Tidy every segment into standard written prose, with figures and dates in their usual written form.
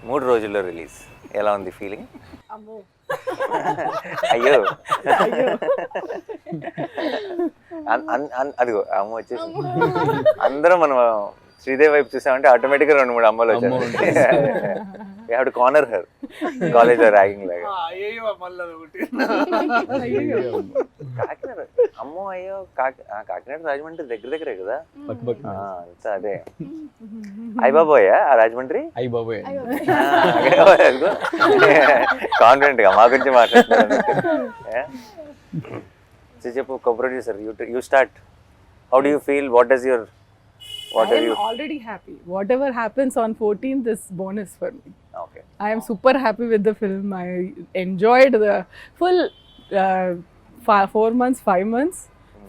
3 రోజుల్లో రిలీజ్. ఎలా ఉంది ఫీలింగ్? అమ్మో అయ్యో అయ్యో అదిగో అమ్మ వచ్చేసి అందరం మనం శ్రీదేవి వైపు చూసామంటే ఆటోమేటిక్గా 2-3 అమ్మలు వచ్చారు. కార్నర్ హర్ కాలేజ్ లో ర్యాగింగ్ లాగా. కాకినాడ అమ్మో అయ్యో కాకినాడ రాజమండ్రి దగ్గర దగ్గరే కదా అంతా అదే. అయ్యబాబోయా ఆ రాజమండ్రి? అయ్యబాబోయ్ కాన్ఫిడెంట్ గా మా గురించి మాట్లాడుతున్నారు. చెప్పు co-producer, you start. How do you feel? What does your I am already happy. Whatever happens on 14th is bonus for me. okay I am super happy with the film. I enjoyed the full 4 months, 5 months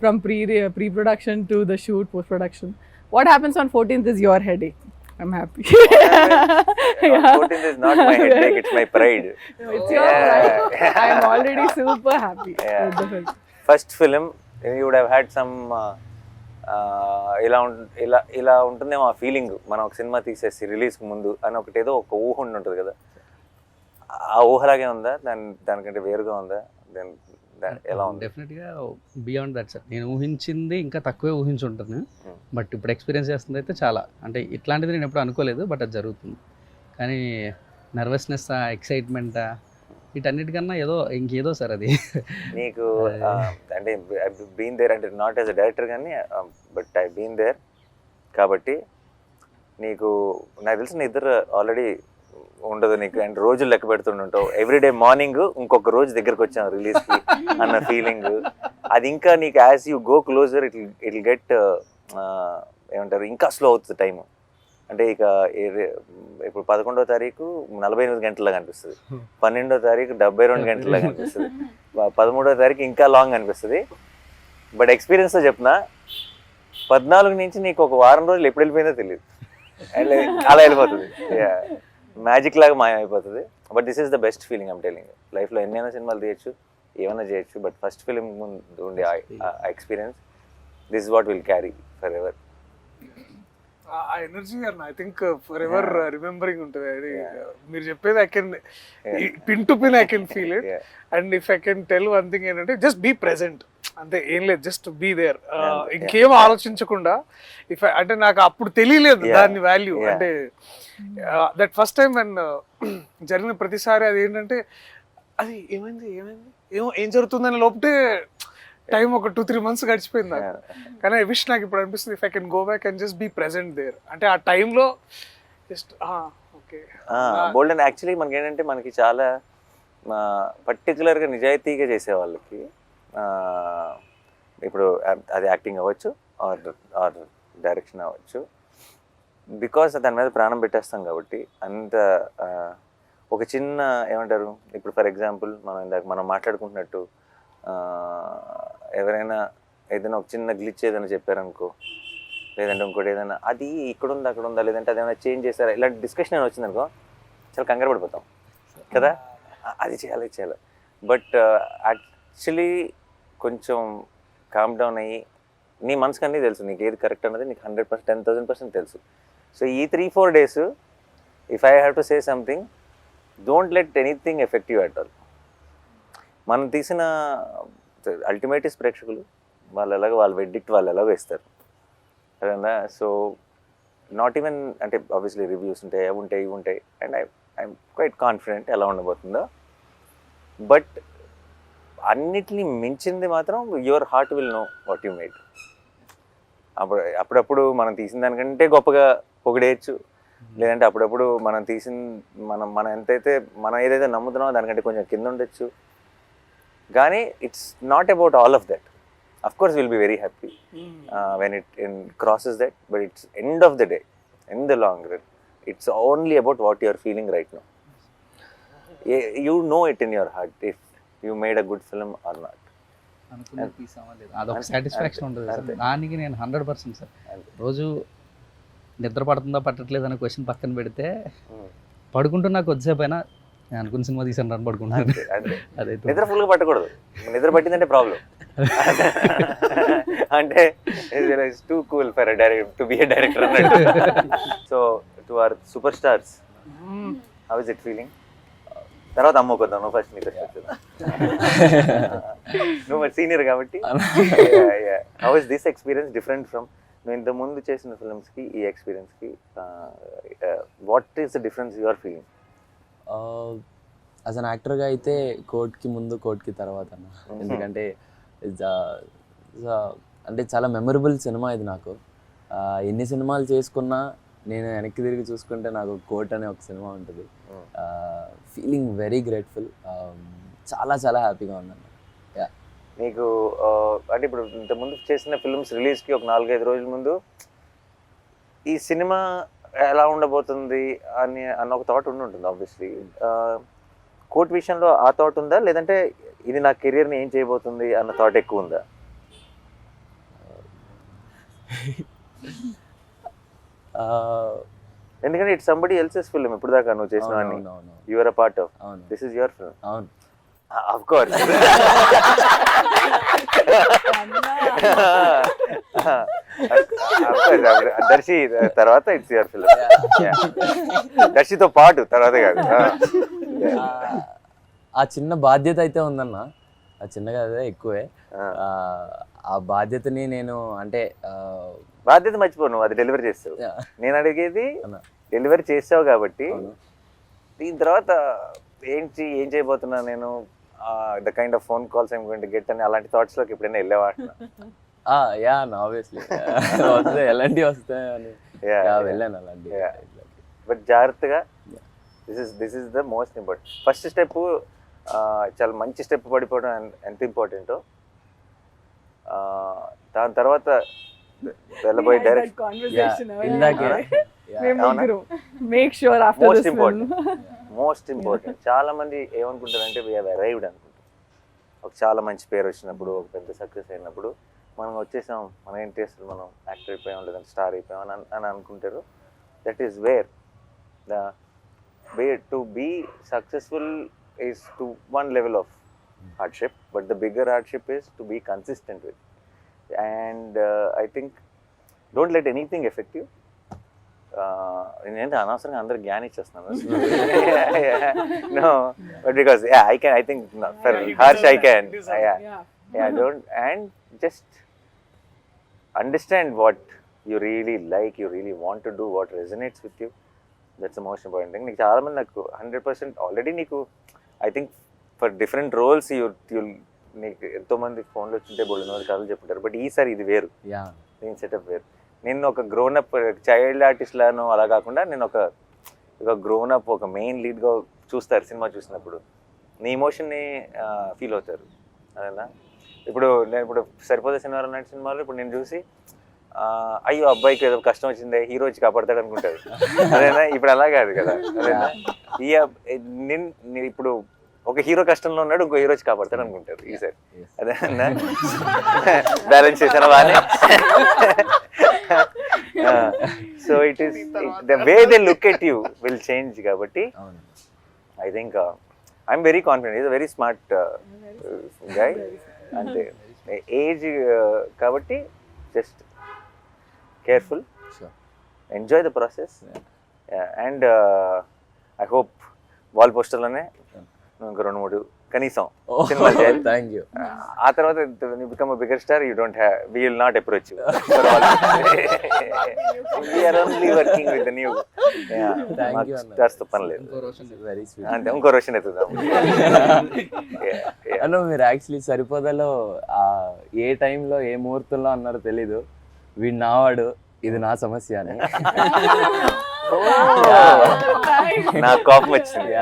from pre-production to the shoot, post-production. What happens on 14th is your headache. I'm happy. 14th is not my headache, it's my pride. It's your pride. I am already super happy with the film. First film, you would have had some ఇలా ఉంటుందేమో ఆ feeling. మనం ఒక cinema తీసేసి రిలీజ్కి ముందు అని ఒకటి ఏదో ఒక ఊహ ఉంటుంది కదా, ఆ ఊహలాగే ఉందా? దానికంటే వేరుగా ఉందా? ఎలా ఉంది? డెఫినెట్గా బియాండ్ దట్ సార్. నేను ఊహించింది ఇంకా తక్కువే ఊహించుంటాను, బట్ ఇప్పుడు ఎక్స్పీరియన్స్ చేస్తుంది అయితే చాలా, అంటే ఇట్లాంటిది నేను ఎప్పుడు అనుకోలేదు, బట్ అది జరుగుతుంది. కానీ నర్వస్నెస్, ఎక్సైట్మెంట్ వీటన్నిటికన్నా ఇంకేదో సార్ అది. నీకు అంటే బీన్ దేర్ అంటే నాట్ యాజ్ అ డైరెక్టర్ కానీ, బట్ ఐ బీన్ దేర్ కాబట్టి నీకు నాకు తెలిసిన ఇద్దరు ఆల్రెడీ ఉండదు నీకు, అండ్ రోజులు లెక్క పెడుతుంటావు. ఎవ్రీడే మార్నింగ్ ఇంకొక రోజు దగ్గరకు వచ్చాం రిలీజ్కి అన్న ఫీలింగ్. అది ఇంకా నీకు as you go closer it get ఏమంటారు, ఇంకా స్లో అవుతుంది టైము. అంటే ఇక ఇప్పుడు 11వ తారీఖు 48 గంటల్లో కనిపిస్తుంది, 12వ తారీఖు 72 గంటల్లో కనిపిస్తుంది, 13వ తారీఖు ఇంకా లాంగ్ అనిపిస్తుంది. బట్ ఎక్స్పీరియన్స్తో చెప్పిన 14 నుంచి నీకు ఒక వారం రోజులు ఎప్పుడు వెళ్ళిపోయిందో తెలియదు, అలా వెళ్ళిపోతుంది. మ్యాజిక్ లాగా మాయమైపోతుంది. But this is the best feeling I'm telling. లైఫ్లో ఎన్నైనా సినిమాలు తీయచ్చు, ఏమైనా చేయొచ్చు, బట్ ఫస్ట్ ఫిలిం ముందు ఉండే experience, this is what will carry forever. ఆ energy I think forever remembering ఉంటుంది. అది మీరు చెప్పేది I can pin to pin I can feel it. And if I can tell one thing ఏంటంటే just be present అంతే, ఏం లేదు, just be there. ఇంకేం ఆలోచించకుండా అంటే నాకు అప్పుడు తెలియలేదు దాని వాల్యూ. అంటే దట్ ఫస్ట్ టైం అండ్ జరిగిన ప్రతిసారి అది ఏంటంటే అది ఏమైంది ఏం జరుగుతుందని లోపటే టైం ఒక 2-3 months గడిచిపోయింది నాకు. కానీ ఐ విష్ నాకు ఇప్పుడు అనిపిస్తుంది if I can go back and just be present there. అంటే ఆ టైంలో just okay bold. And actually మనకి ఏంటంటే మనకి చాలా పర్టికులర్గా నిజాయితీగా చేసే వాళ్ళకి ఇప్పుడు అది యాక్టింగ్ అవ్వచ్చు ఆర్ డైరెక్షన్ అవ్వచ్చు, బికాస్ దాని మీద ప్రాణం పెట్టేస్తాం కాబట్టి అంత ఒక చిన్న ఏమంటారు, ఇప్పుడు ఫర్ ఎగ్జాంపుల్ మనం మాట్లాడుకుంటున్నట్టు ఎవరైనా ఏదైనా ఒక చిన్న గ్లిచ్ ఏదైనా చెప్పారనుకో, లేదంటే ఇంకోటి ఏదైనా అది ఇక్కడ ఉందా అక్కడ ఉందా, లేదంటే అదేమైనా చేంజ్ చేస్తారా, ఇలాంటి డిస్కషన్ ఏమైనా వచ్చిందనుకో చాలా కంగారు పడిపోతాం కదా, అది చేయాలి. బట్ యాక్చువల్లీ కొంచెం కామ్ డౌన్ అయ్యి నీ మనసుకు అన్నీ తెలుసు, నీకు ఏది కరెక్ట్ అన్నది నీకు 100%, 10,000% తెలుసు. సో ఈ 3-4 days if I have to say something, don't let anything effect you at all. మనం తీసిన అల్టిమేట్ ప్రేక్షకులు వాళ్ళ వెడ్డిక్ట్ వాళ్ళు ఎలాగో ఇస్తారు కదా. సో నాట్ ఈవెన్ అంటే ఆబ్వియస్లీ రివ్యూస్ ఉంటాయి, అవి ఉంటాయి, ఇవి ఉంటాయి, అండ్ ఐఎమ్ క్వైట్ కాన్ఫిడెంట్ ఎలా ఉండబోతుందో. బట్ అన్నిటినీ మించింది మాత్రం your heart will know what you made. అప్పుడప్పుడు మనం తీసిన దానికంటే గొప్పగా పొగిడేయచ్చు, లేదంటే అప్పుడప్పుడు మనం మనం మనం ఏదైతే నమ్ముతున్నామో దానికంటే కొంచెం కింద ఉండొచ్చు. కానీ it's not about all of that. Of course will be very happy when it crosses that, but it's end of the day, in the long run, it's only about what you are feeling right now. You know it in your heart if you made a good film or not. అదొక satisfaction ఉంటుంది sir. దానికి నేను 100% sir. రోజు నిద్ర పడుతుందా పట్టట్లేదు అనే question పక్కన పెడితే, పడుకుంటున్నా కొద్దిసేపు అయినా నేను అనుకున్న సినిమా తీసాను రన్ పడుకుంటున్నాను. అదైతే నిద్ర ఫుల్గా పట్టకూడదు, నిద్ర పట్టిందంటే ప్రాబ్లం. అంటే it's too cool for to be a director అన్నట్టు. So to our superstars, how is it feeling? తర్వాత అమ్మకు వద్దాం, నువ్వు ఫస్ట్ నీకు నువ్వు మరి సీనియర్ కాబట్టి. How is this experience different from నువ్వు ఇంత ముందు చేసిన ఫిల్మ్స్కి ఈ ఎక్స్పీరియన్స్కి? What is the difference you are feeling? As an యాక్టర్గా అయితే కోర్ట్కి ముందు కోర్ట్కి తర్వాత అన్న. ఎందుకంటే అంటే చాలా మెమరబుల్ సినిమా ఇది నాకు. ఎన్ని సినిమాలు చేసుకున్నా నేను వెనక్కి తిరిగి చూసుకుంటే నాకు కోర్ట్ అనే ఒక సినిమా ఉంటుంది. ఫీలింగ్ వెరీ గ్రేట్ఫుల్, చాలా చాలా హ్యాపీగా ఉన్నాను. నీకు అంటే ఇప్పుడు ఇంతకుముందు చేసిన ఫిల్మ్స్ రిలీజ్కి ఒక 4-5 రోజుల ముందు ఈ సినిమా ఎలా ఉండబోతుంది అన్న ఒక థాట్ ఉంటుంది ఆబ్వియస్లీ. కోర్ట్ విషయంలో ఆ థాట్ ఉందా, లేదంటే ఇది నా కెరియర్ని ఏం చేయబోతుంది అన్న థాట్ ఎక్కువ ఉందా? ఎందుకంటే ఇట్స్ సంబడి ఎల్సెస్ ఫిల్మ్. ఇప్పుడు దాకా నువ్వు చేసిన you are a part of, this is your film. అవును, ఆఫ్ కోర్స్. దర్శి తర్వాత ఇట్స్ యువర్ ఫిల్మ్. దర్శితో పాటు తర్వాత కాదు. ఆ చిన్న బాధ్యత అయితే ఉందన్న, ఆ చిన్నగా అదే ఎక్కువే. ఆ బాధ్యతని నేను అంటే బాధ్యత మర్చిపో, నువ్వు అది డెలివరీ చేస్తావు. నేను అడిగేది డెలివరీ చేసావు కాబట్టి దీని తర్వాత ఏం చేయబోతున్నా నేను, the kind of phone calls I'm going to get అని అలాంటి థాట్స్ లోకి ఎప్పుడైనా వెళ్ళేవా? యా ఆబ్వియస్లీ వస్తే ఎలాంటివి వస్తాయని వెళ్ళాను అలాంటి. బట్ జాగ్రత్తగా, this is the most important. First step చాలా మంచి స్టెప్ పడిపోవడం ఎంత ఇంపార్టెంటో, దాని తర్వాత వెళ్ళబోయే డైరెక్షన్ మోస్ట్ ఇంపార్టెంట్. చాలా మంది ఏమనుకుంటారంటే వి హావ్ అరైవ్డ్ అనుకుంటారు. ఒక చాలా మంచి పేరు వచ్చినప్పుడు, ఒక పెద్ద సక్సెస్ అయినప్పుడు మనం వచ్చేసాం, మన ఏంటి అసలు మనం యాక్టర్ అయిపోయాం లేదంటే స్టార్ అయిపోయాం అని అనుకుంటారు. That is where the way to be successful is to one level of hardship, but the bigger hardship is to be consistent with. And I think don't let anything affect you. నేను అనవసరంగా అందరు జ్ఞానం ఇచ్చేస్తున్నాను. No, but because I think for harsh I can. Don't, and just understand what you really like, you really want to do, what resonates with you. That's the most important thing. నీకు చాలా మంది నాకు 100% already నీకు I think for different roles నీకు ఎంతోమంది ఫోన్లో వచ్చింటే బోల్డ్ కథలు చెప్పుంటారు. బట్ ఈసారి ఇది వేరు, నేను సెటప్ వేరు. నేను ఒక గ్రోనప్ చైల్డ్ ఆర్టిస్ట్ లాను అలా కాకుండా నేను ఒక గ్రోనప్, ఒక మెయిన్ లీడ్గా చూస్తారు సినిమా చూసినప్పుడు. నీ ఎమోషన్ని ఫీల్ అవుతారు అదేనా. నేను ఇప్పుడు సరిపోతే శనివారం నాటి సినిమాలో ఇప్పుడు నేను చూసి అయ్యో అబ్బాయికి ఏదో కష్టం వచ్చిందే, హీరో వచ్చి కాపాడతాడు అనుకుంటారు అదేనా. ఇప్పుడు అలా కాదు కదా అదేనా. ఇప్పుడు ఒక హీరో కష్టంలో ఉన్నాడు, ఇంకో హీరో వచ్చి కాపాడతాడు అనుకుంటారు ఈసారి అదేనా. బ్యాలెన్స్ చేసాను బాగానే. So it is the way they look at you will change. కాబట్టి I think I'm very confident. Is a very smart guy. అంటే ఏజ్ కాబట్టి just careful, enjoy the process, and I hope wall poster లోనే ఇంకా 2-3 కనీసం సినిమాలు చేయాలి. Thank you. ఆ తర్వాత you become a bigger star, we will not approach you. We are only working with the new. Thank you stars తో పని లేదు. Very sweet. అంటే ఇంకో రోషన్ ఎత్తుదాం. అన్న మీరు యాక్చువల్లీ సరిపోదలో ఏ టైంలో ఏ ముహూర్తంలో అన్నారో తెలీదు, వీడు నావాడు, ఇది నా సమస్య అని. నా కోపం వచ్చింది.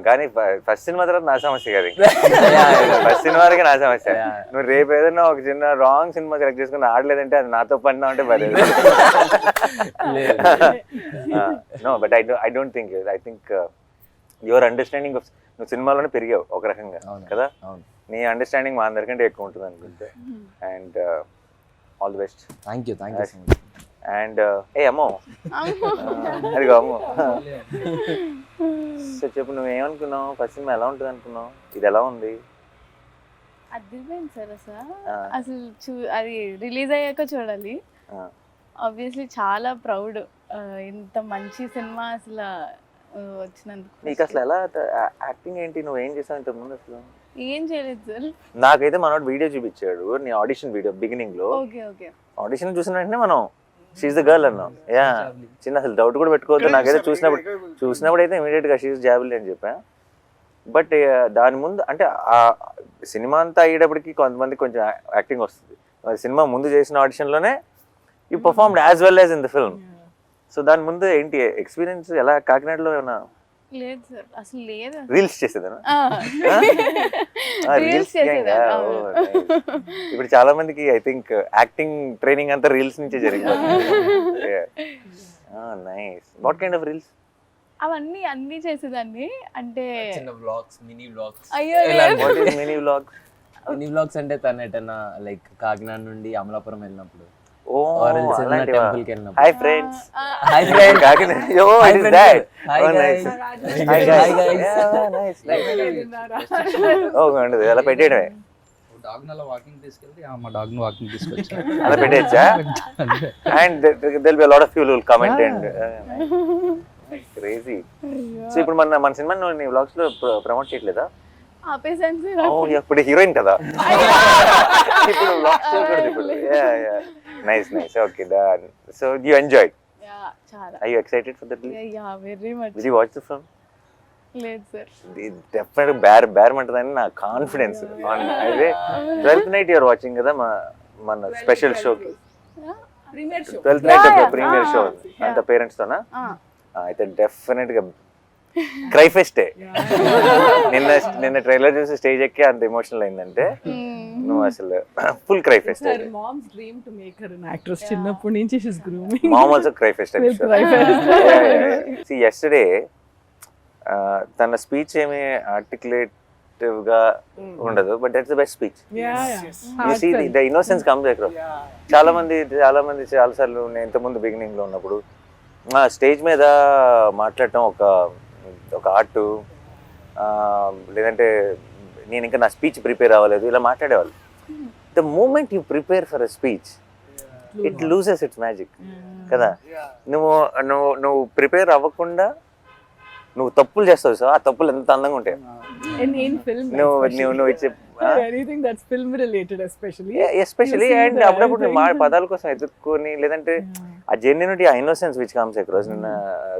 కానీ ఫస్ట్ సినిమా తర్వాత నా సమస్య కదా. ఫస్ట్ సినిమా వరకు నా సమస్య. నువ్వు రేపు ఏదైనా ఒక చిన్న రాంగ్ సినిమా సెలెక్ట్ చేసుకుని ఆడలేదంటే అది నాతో పడినా అంటే పర్లేదు. No, but I don't think. I think your understanding of, నువ్వు సినిమాలోనే పెరిగావు ఒక రకంగా కదా. నీ అండర్స్టాండింగ్ మా అందరికంటే ఎక్కువ ఉంటుంది అనుకుంటే. And all the best. Thank you. And అమ్మో అదిగో అమ్మో. సో చెప్పు, నువ్వేమనుకున్నావు? ఫస్ట్ సినిమా ఎలా ఉంటుంది అనుకున్నావు? ఇది ఎలా ఉంది? అదిరిపోయింది సార్. అసలు అది రిలీజ్ అయ్యాక చూడాలి. ఆబ్వియస్లీ చాలా ప్రౌడ్. ఇంత మంచి సినిమా అసలు వచ్చినందుకు నీకు అసలు ఎలా యాక్టింగ్ ఏంటి, నువ్వు ఏం చేసావు ఇంతకు ముందు అసలు? ఏం చేయలేదు సార్. నాకైతే మనోడు వీడియో చూపించాడు, నీ ఆడిషన్ వీడియో బిగినింగ్ లో. Okay okay. ఆడిషన్ చూసిన వెంటనే మనం షీఈ్ ద గర్ల్ అన్నాం. యా, చిన్న అసలు డౌట్ కూడా పెట్టుకోవద్దు. నాకైతే చూసినప్పుడు అయితే ఇమీడియట్ గా షీఈ్ జాబిల్ అని చెప్పా. బట్ దాని ముందు అంటే ఆ సినిమా అంతా అయ్యేటప్పటికి కొంతమంది కొంచెం యాక్టింగ్ వస్తుంది. సినిమా ముందు చేసిన ఆడిషన్లోనే you performed as well as in the film. So దాని ముందు ఏంటి ఎక్స్పీరియన్స్ ఎలా? కాకినాడలో ఏమన్నా లేదు సార్, అసలు లేదు. రీల్స్ చేసేదానా? రీల్స్ చేసేదా? ఇప్పుడు చాలా మందికి ఐ థింక్ యాక్టింగ్ ట్రైనింగ్ అంతా రీల్స్ నుంచే జరిగింది. Nice. What kind of reels? అవన్నీ అన్ని చేసేదాన్ని. అంటే చిన్న వ్లాగ్స్, మినీ వ్లాగ్స్. అయ్యో what is mini vlog? Mini vlogs అంటే తను ఎటన్నా లైక్ కాకినాడ నుండి అమలాపురం వెళ్ళినప్పుడు, ఓ అలాంటివా? టెంపుల్ కి వెళ్ళినప్పుడు. Hi friends. Hi friend. Kakinada. Oh it is that. Oh nice. Hi guys. Yeah, nice. ఓ ఉండదు అలా పెట్టేయడమే. డాగ్ అలా వాకింగ్ తీసుకెళ్తే మా డాగ్ ని వాకింగ్ తీసుకొచ్చా. అలా పెట్టేయచ్చా? And there'll be a lot of people who will comment and crazy. So ఇప్పుడు మన సినిమా నీ వ్లాగ్స్ లో ప్రమోట్ చేయట్లేదా? ఆపేసాను సార్. ఓ ఇప్పుడు హీరోయిన్ కదా, ఇప్పుడు వ్లాగ్స్ చేయకూడదు ఇప్పుడు. Nice nice. Okay done. So you enjoyed? Yeah చాలా. Are you excited for the release? Yeah very much. Did you watch the film? లేదు సార్. డెఫినెట్ బేరమంటదని నా కాన్ఫిడెన్స్. అయితే 12th night యూఆర్ వాచింగ్ కదా మన స్పెషల్ షోకి. Premiere show. 12th night Yeah, premiere show yeah. అంత parents తోనా? అయితే definite గా cry ఫెస్టే. నిన్న ట్రైలర్ చూసి స్టేజ్ ఎక్కి అంత ఎమోషనల్ అయిందంటే నువ్వు అసలు full cry pest. Her mom's dream to make her an actress. చిన్నప్పటి నుంచి she's grooming. Mom also cry fest. Will cry fest. See yesterday తన స్పీచ్ ఏమి ఆర్టికులేటివ్ గా ఉండదు, but that's the best speech. Yeah. You see the innocence comes across. చాలా మంది చాలాసార్లు నేను ఇంతకుముందు బిగినింగ్ లో ఉన్నప్పుడు స్టేజ్ మీద మాట్లాడటం ఒక ఆర్ట్, లేదంటే నేను ఇంకా నా స్పీచ్ ప్రిపేర్ అవ్వలేదు ఇలా మాట్లాడేవాళ్ళు. The moment you prepare for a speech it loses its magic కదా. నువ్వు ప్రిపేర్ అవ్వకుండా నువ్వు తప్పులు చేస్తావు సార్, ఆ తప్పులు ఎంత అందంగా ఉంటాయి. In film. నువ్వు ఇచ్చే Anything that's film related especially. Especially and అప్పుడప్పుడు నువ్వు పదాల కోసం ఎదుర్కొని, లేదంటే ఆ జెన్యూనిటీ, ఆ ఇన్నోసెన్స్ విచ్ కమ్స్ అక్రాస్. నిన్న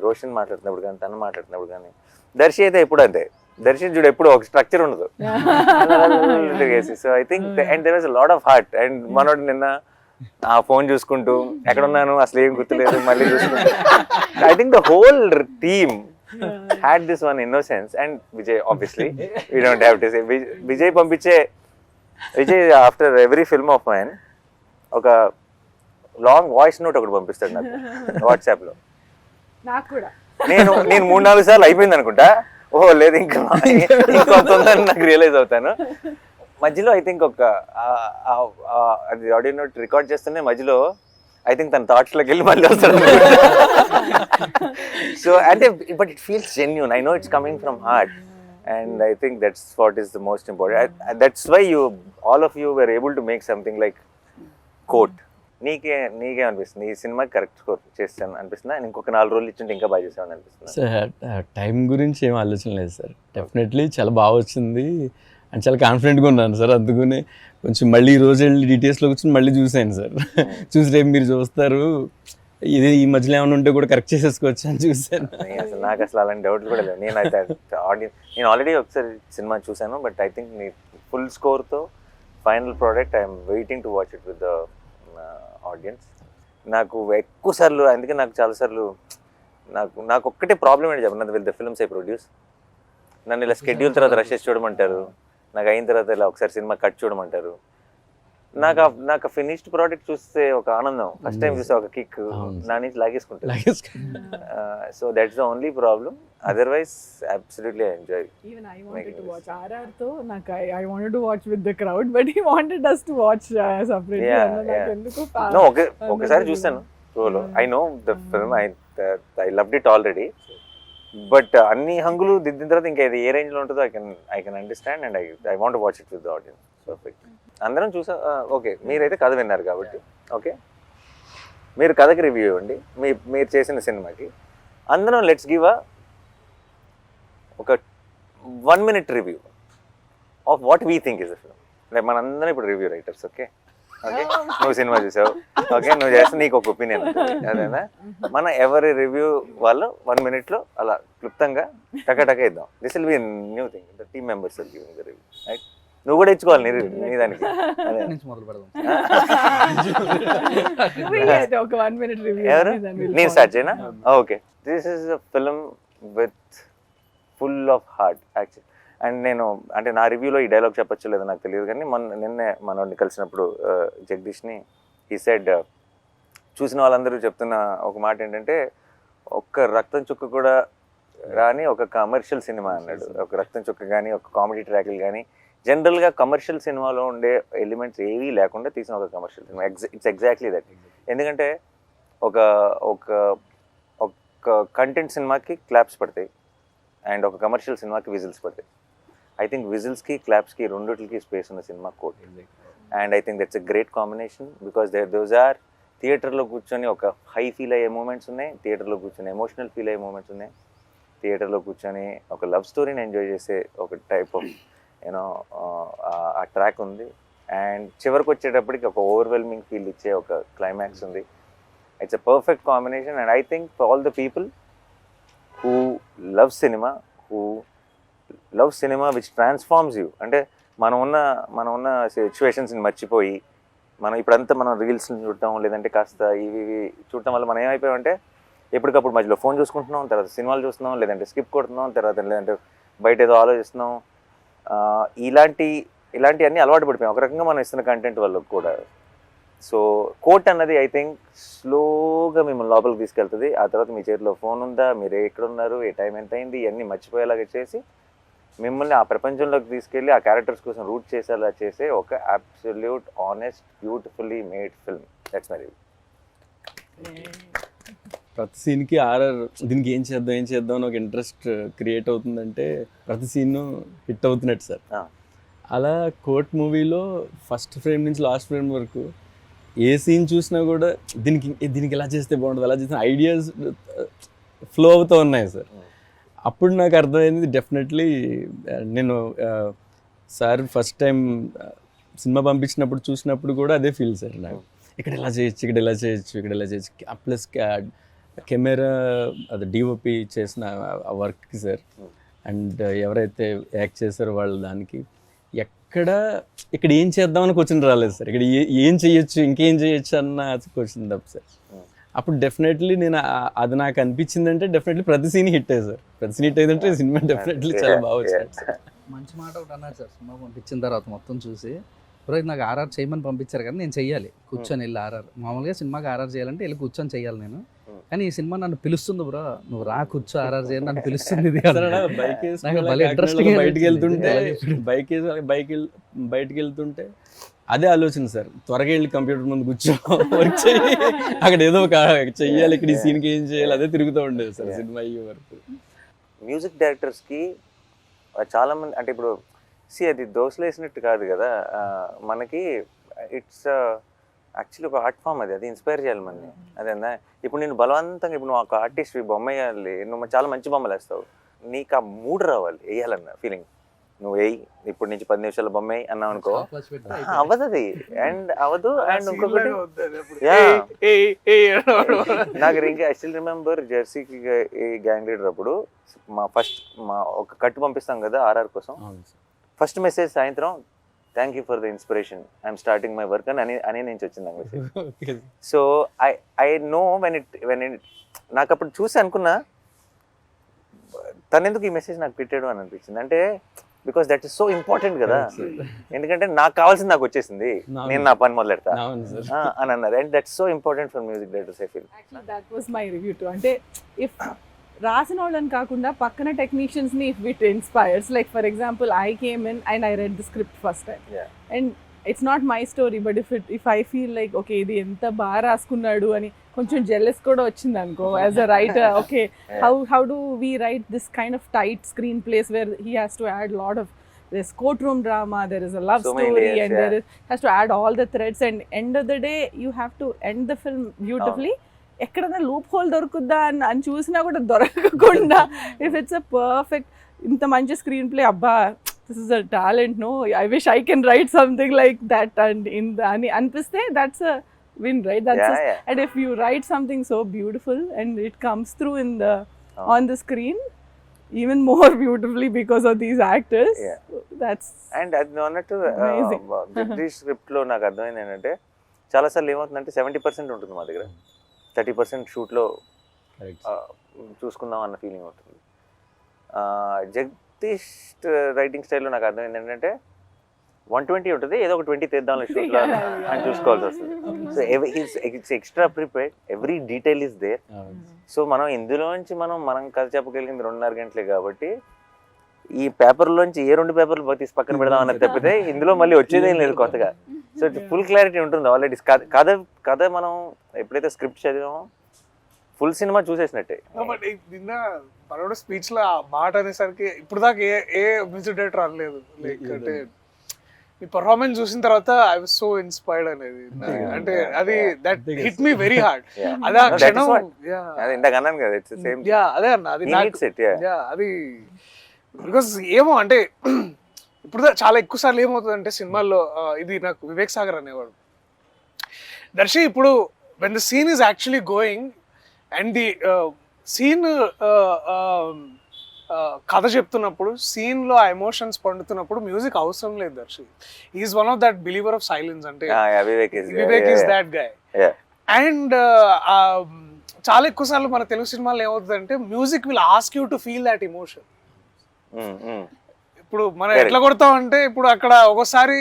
రోషన్ మాట్లాడుతున్నప్పుడు కానీ తను మాట్లాడుతున్నప్పుడు కానీ, దర్శి అయితే ఎప్పుడు అంతే. దర్శి చూడు ఎప్పుడు ఒక స్ట్రక్చర్ ఉండదు. So I think and there was a lot of heart. And మనోడు నిన్న ఆ ఫోన్ చూసుకుంటూ ఎక్కడ ఉన్నాను అసలు ఏం గుర్తులేదు మళ్ళీ చూసుకుంటూ, I think the whole team had this one innocence. And Vijay, obviously we don't have to say Vijay పంపించే Vijay after every film of mine ఒక లాంగ్ వాయిస్ నోట్ ఒకటి పంపిస్తాడు నాకు వాట్సాప్ లో. నాకు కూడా. నేను 3-4 సార్లు అయిపోయింది అనుకుంటా. ఓహో లేదు ఇంకా ఇంకొంత ఉందని నాకు రియలైజ్ అవుతాను. మధ్యలో ఐ థింక్ అది ఆడియో నోట్ రికార్డ్ చేస్తూనే మధ్యలో ఐ థింక్ తన థాట్స్లోకి వెళ్ళి మళ్ళీ వస్తాడు. సో అంటే but it feels genuine. I know it's coming from heart and I think that's what is the most important. That's why all of you were able to make something like Court. నీకే అనిపిస్తుంది ఈ సినిమాకి correct score చేస్తాను అనిపిస్తుందా? ఇంకొక 4 రోజులు ఇచ్చింటే ఇంకా బాగా చేసామని అనిపిస్తుంది? సార్ టైం గురించి ఏం ఆలోచన లేదు సార్. డెఫినెట్లీ చాలా బాగా వచ్చింది అండ్ చాలా కాన్ఫిడెంట్గా ఉన్నాను సార్. అందుకనే కొంచెం మళ్ళీ ఈ రోజు వెళ్ళి డీటెయిల్స్లో కూర్చొని మళ్ళీ చూసాను సార్. చూసి రేపు మీరు చూస్తారు ఇది ఈ మధ్యలో ఏమైనా ఉంటే కూడా కరెక్ట్ చేసేసుకోవచ్చు అని చూసాను. అసలు నాకు అసలు అలాంటి డౌట్లు కూడా లేవు. నేను ఆల్రెడీ ఒకసారి సినిమా చూసాను, బట్ ఐ థింక్ నీ ఫుల్ స్కోర్తో final product I'm waiting to watch it with the audience. నాకు ఎక్కువ సార్లు, అందుకే నాకు చాలాసార్లు నాకు ఒక్కటే ప్రాబ్లం ఏంటి చెప్పండి, with the films I produce. నన్ను ఇలా స్కెడ్యూల్ తర్వాత రషెస్ చూడమంటారు, నాకు అయిన తర్వాత ఇలా ఒకసారి సినిమా కట్ చూడమంటారు. నాకు ఫినిష్డ్ ప్రోడక్ట్ చూస్తే ఒక ఆనందం, ఫస్ట్ టైం చూస్తే ఒక కిక్ నా నుంచి లాగేసుకుంటాను. So that's the only problem. Otherwise absolutely I enjoy. Even I wanted to watch RR తో నాకు I wanted to watch with the crowd, but he wanted us to watch separately. నాకు ఎందుకు ఒకసారి చూసాను షోలో. I know the film, I loved it already. But అన్ని హంగులు దిద్దిన తర్వాత ఇంకా ఇది ఏ రేంజ్ లో ఉంటుందో I can understand and I want watch it with the audience. Perfect. అందరం చూసా. ఓకే, మీరైతే కథ విన్నారు కాబట్టి ఓకే. మీరు కథకి రివ్యూ ఇవ్వండి, మీరు చేసిన సినిమాకి. అందరం లెట్స్ గివ్ ఒక 1 minute review of what we think is the film. Like మనందరం ఇప్పుడు రివ్యూ రైటర్స్. ఓకే ఓకే, నువ్వు సినిమా చూసావు, ఓకే, నువ్వు చేస్తే నీకు ఒక ఒపీనియన్ ఉంటుంది, అదేనా? మన ఎవరి రివ్యూ వాళ్ళు 1 minute అలా క్లుప్తంగా టక ఇద్దాం. This will be new thing, the team members will giving the review, right? నువ్వు కూడా ఇచ్చుకోవాలి నీ దానికి. అదే నుంచి మొదలు పెడదాం. ఒక 1 minute review. ఎవరు? then we'll నేను follow. స్టార్ట్ చేయనా? Okay, this is a film with full of heart actual. And నేను అంటే నా రివ్యూలో ఈ డైలాగ్ చెప్పొచ్చు లేదో నాకు తెలియదు, కానీ నిన్నే మనోడిని కలిసినప్పుడు జగదీష్ని ఈ సైడ్ చూసిన వాళ్ళందరూ చెప్తున్న ఒక మాట ఏంటంటే, ఒక్క రక్తం చుక్క కూడా రాని ఒక కమర్షియల్ సినిమా అన్నాడు. ఒక రక్తం చుక్క కానీ ఒక కామెడీ ట్రాక్లు కానీ జనరల్గా కమర్షియల్ సినిమాలో ఉండే ఎలిమెంట్స్ ఏవీ లేకుండా తీసిన ఒక commercial cinema. It's exactly that. ఎందుకంటే ఒక ఒక ఒక కంటెంట్ సినిమాకి క్లాప్స్ పడతాయి అండ్ ఒక కమర్షియల్ సినిమాకి విజిల్స్ పడతాయి. ఐ థింక్ విజిల్స్కి క్లాప్స్కి రెండిటికి స్పేస్ ఉన్న cinema Court. And I think that's a great combination because those are థియేటర్లో కూర్చొని ఒక హై ఫీల్ అయ్యే మూమెంట్స్ ఉన్నాయి, థియేటర్లో కూర్చొని ఎమోషనల్ ఫీల్ అయ్యే మూమెంట్స్ ఉన్నాయి, థియేటర్లో కూర్చొని ఒక లవ్ స్టోరీని ఎంజాయ్ చేసే ఒక టైప్ ఆఫ్ యూనో ఆ ట్రాక్ ఉంది. అండ్ చివరికి వచ్చేటప్పటికి ఒక ఓవర్వెల్మింగ్ ఫీల్ ఇచ్చే ఒక క్లైమాక్స్ ఉంది. It's a perfect combination. And I think for all the people who love cinema which transforms you, అంటే మనం ఉన్న సిచ్యువేషన్స్ని మర్చిపోయి ఇప్పుడంతా మనం రీల్స్ని చూడటం లేదంటే కాస్త ఇవి చూడటం వల్ల మనం ఏమైపోయామంటే ఎప్పటికప్పుడు మధ్యలో ఫోన్ చూసుకుంటున్నాం, తర్వాత సినిమాలు చూస్తున్నాం, లేదంటే స్కిప్ కొడుతున్నాం, లేదంటే బయట ఏదో ఆలోచిస్తున్నాం. ఇలాంటి అన్నీ అలవాటు పడిపోయాం ఒక రకంగా మనం ఇస్తున్న కంటెంట్ వల్ల కూడా. సో కోట్ అన్నది ఐ థింక్ స్లోగా మిమ్మల్ని లోపలికి తీసుకెళ్తుంది. ఆ తర్వాత మీ చేతిలో ఫోన్ ఉందా, మీరు ఎక్కడ ఉన్నారు, ఏ టైం ఎంత అయింది, ఇవన్నీ మర్చిపోయేలాగా చేసి మిమ్మల్ని ఆ ప్రపంచంలోకి తీసుకెళ్ళి ఆ క్యారెక్టర్స్ కోసం రూట్ చేసేలా చేసే ఒక absolute honest beautifully made film. That's my review. ప్రతి సీన్కి దీనికి ఏం చేద్దాం అని ఒక ఇంట్రెస్ట్ క్రియేట్ అవుతుందంటే ప్రతి సీన్ హిట్ అవుతున్నట్టు సార్. అలా కోర్ట్ మూవీలో ఫస్ట్ ఫ్రేమ్ నుంచి లాస్ట్ ఫ్రేమ్ వరకు ఏ సీన్ చూసినా కూడా దీనికి ఎలా చేస్తే బాగుంటుంది, అలా చేసిన ఐడియాస్ ఫ్లో అవుతూ ఉన్నాయి సార్. అప్పుడు నాకు అర్థమైంది డెఫినెట్లీ నేను సార్ ఫస్ట్ టైం సినిమా పంపించినప్పుడు చూసినప్పుడు కూడా అదే ఫీల్ సార్ నాకు. ఇక్కడ ఎలా చేయొచ్చు ప్లస్ కెమెరా అది డిఓపి చేసిన ఆ వర్క్ సార్. అండ్ ఎవరైతే యాక్ట్ చేశారో వాళ్ళు దానికి ఇక్కడ ఏం చేద్దామని క్వశ్చన్ రాలేదు సార్. ఇక్కడ ఏం చేయొచ్చు, ఇంకేం చేయొచ్చు అన్న క్వశ్చన్ తప్ప సార్. అప్పుడు డెఫినెట్లీ నేను అది నాకు అనిపించింది అంటే డెఫినెట్లీ ప్రతి సీన్ హిట్ అయ్యి సార్. ప్రతి సీన్ హిట్ అయ్యిందంటే సినిమా డెఫినెట్లీ చాలా బాగా వచ్చింది. మంచి మాట ఒకటి అన్నారు సార్ సినిమా పంపించిన తర్వాత మొత్తం చూసి, బ్రో నాకు ఆర్ఆర్ చేయమని పంపించారు కానీ నేను చెయ్యాలి కూర్చొని వెళ్ళి ఆర్ఆర్. మామూలుగా సినిమాకి ఆర్ఆర్ చేయాలంటే వెళ్ళి కూర్చొని చెయ్యాలి నేను, కానీ ఈ సినిమా నన్ను పిలుస్తుంది బ్రో, నువ్వు రా కూర్చో ఆర్ఆర్ చేయాలి నన్ను పిలుస్తుంది. బయటకి వెళ్తుంటే అదే ఆలోచన సార్, త్వరగా వెళ్ళి కంప్యూటర్ ముందు కూర్చో వర్క్ చేయి, అక్కడ ఏదో ఒక చెయ్యాలి, ఇక్కడ ఈ సీన్కి ఏం చేయాలి అదే తిరుగుతూ ఉండేది సార్ సినిమా అయ్యే వరకు. మ్యూజిక్ డైరెక్టర్స్కి చాలామంది అంటే ఇప్పుడు అది దోశలు వేసినట్టు కాదు కదా, మనకి ఇట్స్ యాక్చువల్లీ ఒక ఆర్ట్ ఫామ్, అది ఇన్స్పైర్ చేయాలి మనని. అదేనా ఇప్పుడు నేను బలవంతంగా ఇప్పుడు నువ్వు ఒక ఆర్టిస్ట్ బొమ్మ వేయాలి, నువ్వు చాలా మంచి బొమ్మలు వేస్తావు, నీకు ఆ మూడ్ రావాలి వేయాలన్న ఫీలింగ్. నువ్వు వేయి ఇప్పుడు నుంచి 10 నిమిషాల బొమ్మ వేయి అన్నావు అనుకో, అవ్వదు అది. అండ్ అవ్వదు. అండ్ ఇంకొకటి నాకు ఇంకా ఐ స్టిల్ రిమెంబర్ జెర్సీకి గ్యాంగ్ లీడర్ అప్పుడు మా ఒక కట్టు పంపిస్తాం కదా ఆర్ఆర్ కోసం, ఫస్ట్ మెసేజ్ సాయంత్రం thank you for the inspiration, I'm starting my work అని నుంచి వచ్చింది నాకు మెసేజ్. So I know when it నాకు అప్పుడు చూసి అనుకున్నా తనెందుకు ఈ మెసేజ్ నాకు పెట్టాడు అని అనిపించింది. అంటే because that is so important కదా, ఎందుకంటే నాకు కావాల్సింది నాకు వచ్చేసింది, నేను నా పని మొదలెడతా అని అన్నారు. And that's so important for music directors I feel. That was my review too. అంటే ఇఫ్ రాసిన వాళ్ళని కాకుండా పక్కన టెక్నీషియన్స్ని if it inspires, like for example I came in and I read the script first time and it's not my story, but if I feel like okay ఇది ఎంత బాగా రాసుకున్నాడు అని కొంచెం జెల్లెస్ కూడా వచ్చింది అనుకో as a writer, okay how do we write this kind of tight screen place where he has to add lot of there's courtroom drama, there is a love So many story, layers, and yeah. there is has to add all the threads, and end of the day you have to end the film beautifully. ఎక్కడైనా loop whole దొరుకుద్దా అని చూసినా కూడా దొరకకుండా if it's a perfect ఇంత మంచి screenplay అబ్బా this is a talent no I wish I can write something like that and అని అనిపిస్తే that's a win, right? That's Yeah. and if you write something so beautiful and it comes through in the on the screen even more beautifully because of these actors, Yeah. that's and అది అన్నట్టు Amazing. Jagadish స్క్రిప్ట్లో నాకు అర్థమైంది ఏంటంటే చాలాసార్లు ఏమవుతుందంటే 70% ఉంటుంది మా దగ్గర, 30% షూట్లో చూసుకుందాం అన్న ఫీలింగ్ ఉంటుంది. జగదీష్ రైటింగ్ స్టైల్లో నాకు అర్థమైంది ఏంటంటే 120 ఉంటుంది, ఏదో ఒక 20 తెద్దాం షూట్లో అని చూసుకోవాల్సి వస్తుంది. So it's extra prepared, every detail is there. So మనం ఇందులోంచి మనం కథ చెప్పగలిగింది 2.5 గంటలే కాబట్టి ఈ పేపర్లోంచి ఏ 2 పేపర్లు తీసి పక్కన పెడదాం అన్నది తప్పితే ఇందులో మళ్ళీ వచ్చేదేం లేదు కొత్తగా. సో ఫుల్ క్లారిటీ ఉంటుంది ఆల్రెడీ. కథ మనం ఎప్పుడైతే స్క్రిప్ట్ చదివామో ఫుల్ సినిమా చూసేసినట్టే. బట్ నిన్న మనోడు స్పీచ్ లో ఆ మాట అనేసరికి ఇప్పుడు దాకా ఏ మ్యూజిక్ డైరెక్టర్ అనలేదు. లైక్ అంటే మీ పర్ఫార్మెన్స్ చూసిన తర్వాత ఐ వాస్ సో ఇన్స్పైర్డ్ అనేది. అంటే అది that hit me very hard. అదే ఆ క్షణం అది ఇందాక అన్నాను కదా, ఇట్స్ సేమ్. అదే అన్న అది అది బికాస్ ఏమో అంటే ఇప్పుడు చాలా ఎక్కువ సార్లు ఏమవుతుంది అంటే సినిమాల్లో ఇది నాకు వివేక్ సాగర్ అనేవాడు, దర్శి ఇప్పుడు when the scene is actually going and the scene కథ చెప్తున్నప్పుడు సీన్ లో ఆ ఎమోషన్స్ పండుతున్నప్పుడు మ్యూజిక్ అవసరం లేదు Darshi. Is one of that believer of silence. అంటే Vivek is that guy. And చాలా ఎక్కువ సార్లు మన తెలుగు సినిమాలో ఏమవుతుందంటే music will ask you to feel that emotion. ఇప్పుడు మనం ఎట్లా కొడతాం అంటే ఇప్పుడు అక్కడ ఒకసారి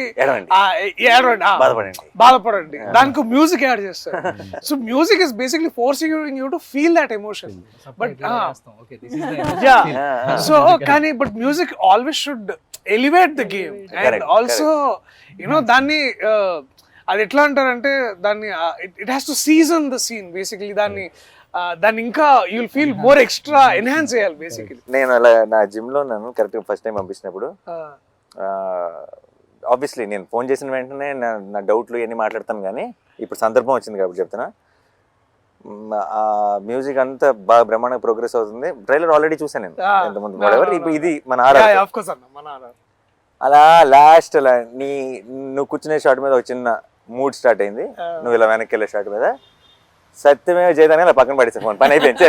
బాధపడండి, దానికి మ్యూజిక్ యాడ్ చేస్తారు. So music is basically forcing you to feel that emotion. But so కానీ but music always should elevate the game and also you know దాన్ని అది ఎట్లా అంటారంటే దాన్ని it has to season the scene basically. దాన్ని ఇంకా you will feel more extra enhance చేయాలి basically. నేను అలా నా జిమ్లో నన్ను కరెక్ట్గా ఫస్ట్ టైం పంపించినప్పుడు ఆబ్వియస్లీ నేను ఫోన్ చేసిన వెంటనే నా డౌట్లు ఇవన్నీ మాట్లాడతాను, కానీ ఇప్పుడు సందర్భం వచ్చింది కాబట్టి చెప్తున్నా. ఆ మ్యూజిక్ అంతా బాగా బ్రహ్మాండంగా ప్రోగ్రెస్ అవుతుంది. ట్రైలర్ ఆల్రెడీ చూసాను నేను ఎంతమంది. ఇప్పుడు ఇది మన అలా లాస్ట్ అలా నువ్వు కూర్చునే షాట్ మీద ఒక చిన్న మూడ్ స్టార్ట్ అయింది, నువ్వు ఇలా వెనక్కి వెళ్ళే షాట్ మీద సత్యమే చేయదాన్ని అలా పక్కన పడేసా, ఫోన్ పని అయిపోయింది,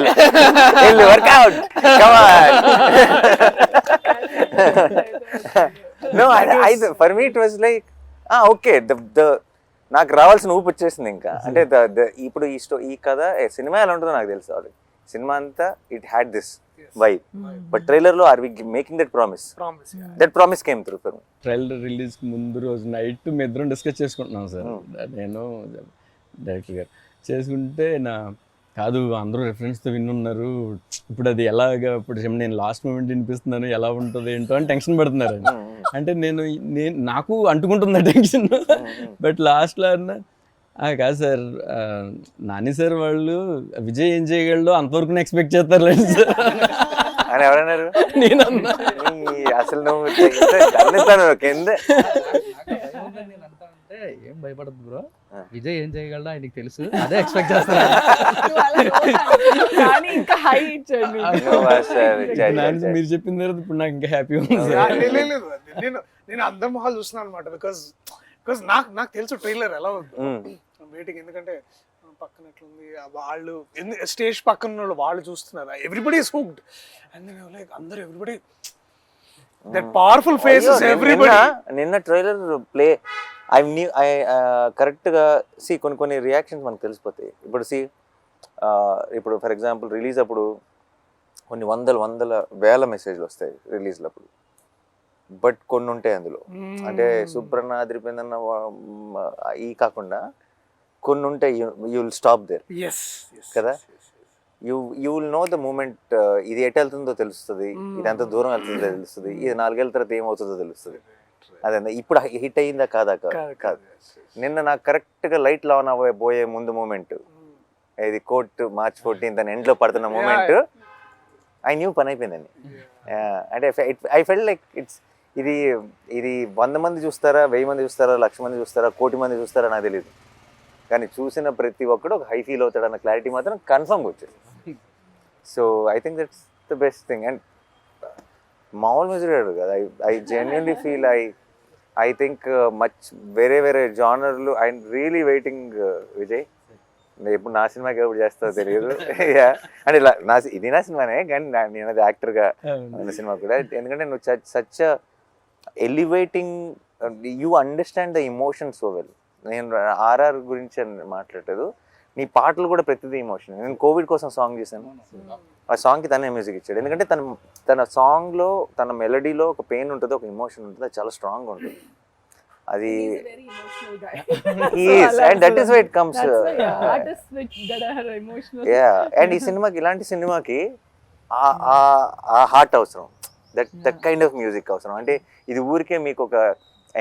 workout for me it was like okay నాకు రావాల్సిన ఊపి వచ్చేసింది ఇంకా. అంటే ఇప్పుడు ఈ కథ సినిమా ఎలా ఉంటుందో నాకు తెలుసు ఆల్రెడీ. సినిమా అంతా it had this vibe, but trailer లో are we making that promise? That promise came through for me. Trailer release ముందు రోజు నైట్ మీ ఇద్దరం డిస్కస్ చేసుకుంటున్నాం సార్, నేను డైరెక్టర్ గారు చేసుకుంటే కాదు అందరూ రెఫరెన్స్తో విన్నున్నారు, ఇప్పుడు అది ఎలాగా ఇప్పుడు నేను లాస్ట్ మూమెంట్ వినిపిస్తున్నాను ఎలా ఉంటుంది ఏంటో అని టెన్షన్ పడుతున్నారు. అంటే నేను నాకు అంటుకుంటుంది టెన్షన్. బట్ లాస్ట్లో అన్నా కాదు సార్, నాని సార్ వాళ్ళు విజయ్ ఏం చేయగలడో అంతవరకు ఎక్స్పెక్ట్ చేస్తారు లేదు సార్ అని ఎవరన్నారు. నేనన్నా అసలు నువ్వు కింద ఏం భయపడదు బ్రో, విజయ్ ఏం చేయగలడో ఆయనకి తెలుసు, అదే ఎక్స్పెక్ట్ చేస్తాను. మీరు చెప్పిన తర్వాత ఇప్పుడు నాకు ఇంకా హ్యాపీ ఉంది. నేను అందరి మొహాలు చూస్తున్నాను అనమాట, బికాస్ నాకు తెలుసు ట్రైలర్ ఎలా ఉంది వెయిటింగ్. ఎందుకంటే పక్కన ఎట్లుంది వాళ్ళు స్టేజ్ పక్కన వాళ్ళు చూస్తున్నారు, everybody is hooked and like అందరూ everybody that powerful faces everybody. నిన్న ట్రైలర్ ప్లే ఐ కరెక్ట్గా కొన్ని రియాక్షన్స్ మనకు తెలిసిపోతాయి. ఇప్పుడు ఫర్ ఎగ్జాంపుల్ రిలీజ్ అప్పుడు కొన్ని వందల వేల మెసేజ్లు వస్తాయి రిలీజ్లు అప్పుడు, బట్ కొన్ని ఉంటాయి అందులో. అంటే సుబ్రన్న అదిరిపోయిందన్న ఈ కాకుండా కొన్ని ఉంటాయి, యూ విల్ స్టాప్ దేర్ కదా. You will know the moment, ఇది ఎటు వెళ్తుందో తెలుస్తుంది, ఇది ఎంత దూరం వెళ్తుందో తెలుస్తుంది, ఇది 4 ఏళ్ళ తర్వాత ఏమవుతుందో తెలుస్తుంది. అదే ఇప్పుడు హిట్ అయిందా కాదా కాదు. నిన్న నాకు కరెక్ట్గా లైట్ ఆన్ అవ్వబోయే ముందు మూమెంట్, ఇది కోర్ట్ March 14th అని ఎండ్లో పడుతున్న మూమెంట్, ఐ న్యూ పని అయిపోయిందని. అంటే ఐ ఫెల్ట్ లైక్ ఇది ఇది 100 మంది చూస్తారా, 1000 మంది చూస్తారా, 1,00,000 మంది చూస్తారా, 1,00,00,000 మంది చూస్తారా నాకు తెలియదు. కానీ చూసిన ప్రతి ఒక్కడు ఒక హై ఫీల్ అవుతాడన్న క్లారిటీ మాత్రం కన్ఫర్మ్గా వచ్చేది. So I think that's the best thing. And మామూలు మ్యూజిక్ కదా, I genuinely feel I think much వేరే జానర్లు. ఐ రియలీ వెయిటింగ్ విజయ్, ఎప్పుడు నా సినిమాకి ఎప్పుడు చేస్తావో తెలియదు. అంటే ఇలా ఇది నా సినిమానే, కానీ నేను అది యాక్టర్గా ఉన్న సినిమా కూడా. ఎందుకంటే నువ్వు such elevating, you understand the emotion so well. నేను ఆర్ఆర్ గురించి మాట్లాడలేదు, నీ పాటలు కూడా ప్రతిదీ ఇమోషన్. నేను కోవిడ్ కోసం సాంగ్ చేశాను, ఆ సాంగ్కి తనే మ్యూజిక్ ఇచ్చాడు. ఎందుకంటే తన సాంగ్లో, తన మెలడీలో ఒక పెయిన్ ఉంటుంది, ఒక ఇమోషన్ ఉంటుంది, అది చాలా స్ట్రాంగ్గా ఉంటుంది. అది and that is why it comes. And ఈ సినిమాకి, ఇలాంటి సినిమాకి ఆ హార్ట్ అవసరం, దట్ కైండ్ ఆఫ్ మ్యూజిక్ అవసరం. అంటే ఇది ఊరికే మీకు ఒక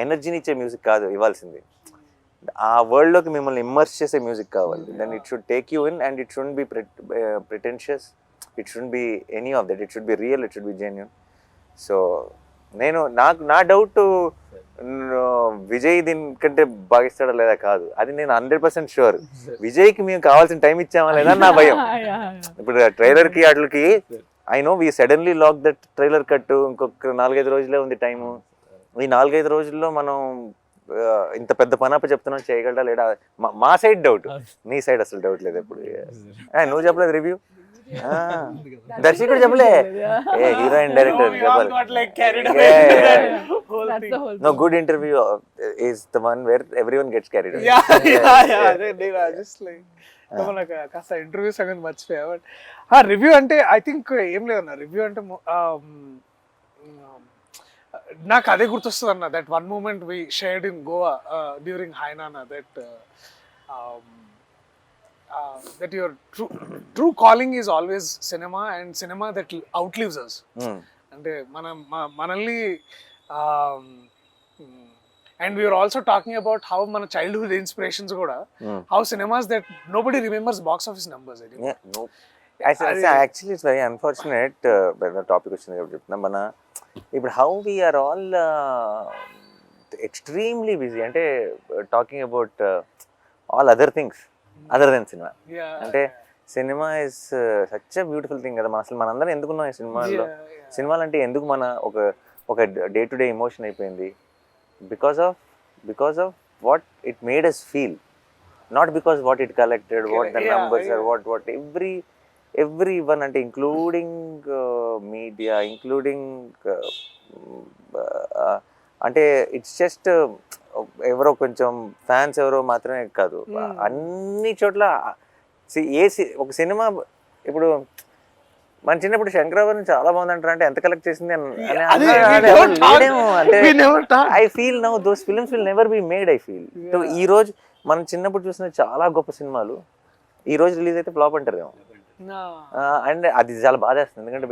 ఎనర్జీని ఇచ్చే మ్యూజిక్ కాదు ఇవ్వాల్సింది, ఆ వరల్డ్లోకి మిమ్మల్ని ఇమ్మర్స్ చేసే మ్యూజిక్ కావాలి. Then it should take you in, and it should be pretentious, it should be any of that, it should be real, it should be genuine. So నా డౌట్ విజయ్ దీనికంటే భావిస్తాడా లేదా కాదు, అది నేను 100% షూర్. విజయ్కి మేము కావాల్సిన టైం ఇచ్చామా లేదా నా భయం. ఇప్పుడు ట్రైలర్కి వాటికి I know we suddenly lock that trailer cut, ఇంకొక 4-5 రోజులే ఉంది టైము. ఈ 4-5 రోజుల్లో మనం ఇంత పెద్ద పనప్ప చెప్తున్నాం, చేయగలడా లేడా మా సైడ్ డౌట్, నీ సైడ్ అసలు డౌట్ లేదు ఎప్పుడు. నువ్వు చెప్పలేదు రివ్యూ, దర్శకుడు చెప్పలే, ఏ heroine director no good interview is the one where everyone gets carried. కాస్త ఇంటర్వ్యూ సంగతి మర్చిపోయా. బట్ రివ్యూ అంటే ఐ థింక్ ఏం లేదన్న, రివ్యూ అంటే నాకు అదే గుర్తొస్తుంది అన్న, that one moment we shared in Goa during హైనానా, that your true calling is always cinema, and cinema that outlives us. అంటే మనల్ని and we were also talking about how మన childhood inspirations కూడా, how cinemas that nobody remembers box office numbers. Actually it's very unfortunate. Topic వచ్చింది కాబట్టి చెప్తున్నా, మన ఇప్పుడు how we are all extremely busy, అంటే talking about all other things other than cinema. అంటే cinema is such a beautiful thing కదా. అసలు మనందరం ఎందుకున్నాం ఈ సినిమాలో? సినిమాలు అంటే ఎందుకు మన ఒక డే టు డే ఎమోషన్ అయిపోయింది, because of what it made us feel, not because what it collected, what the numbers are, what every one, అంటే ఇంక్లూడింగ్ మీడియా, ఇంక్లూడింగ్ అంటే ఇట్స్ జస్ట్ ఎవరో కొంచెం ఫ్యాన్స్ ఎవరో మాత్రమే కాదు, అన్ని చోట్ల ఒక సినిమా. ఇప్పుడు మన చిన్నప్పుడు శంకరాభరణం చాలా బాగుంది అంటారు, అంటే ఎంత కలెక్ట్ చేసింది అంటే I feel now those films will never be made. I feel ఈ రోజు మనం చిన్నప్పుడు చూసిన చాలా గొప్ప సినిమాలు ఈ రోజు రిలీజ్ అయితే ఫ్లాప్ అంటారేమో. అండ్ అది చాలా బాధేస్తుంది, ఎందుకంటే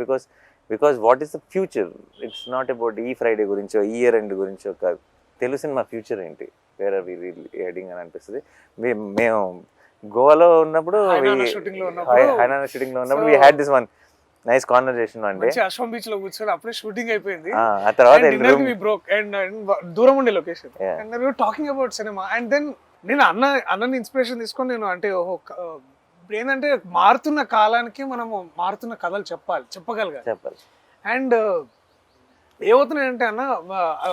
because what is the future, it's not about ఈ ఫ్రైడే గురించో, ఈ ఇయర్ ఎండ్ గురించో కాదు, తెలుగు సినిమా ఫ్యూచర్ ఏంటి, వేరే హెడింగ్ అని అనిపిస్తుంది. మేము గోవాలో ఉన్నప్పుడు, షూటింగ్ లో ఉన్నప్పుడు we had this one nice conversation. అంటే అశ్వం బీచ్ లో కూర్చొని అప్పుడే షూటింగ్ అయిపోయింది, ఆ తర్వాత దూరం ఉండే location, and we were talking about cinema. And then నేను అన్నని ఇన్స్పిరేషన్ తీసుకొని నేను అంటే ఏంటంటే మారుతున్న కాలానికి మనము మారుతున్న కథలు చెప్పగలగాలి. అండ్ ఏమవుతున్నాయంటే అన్న,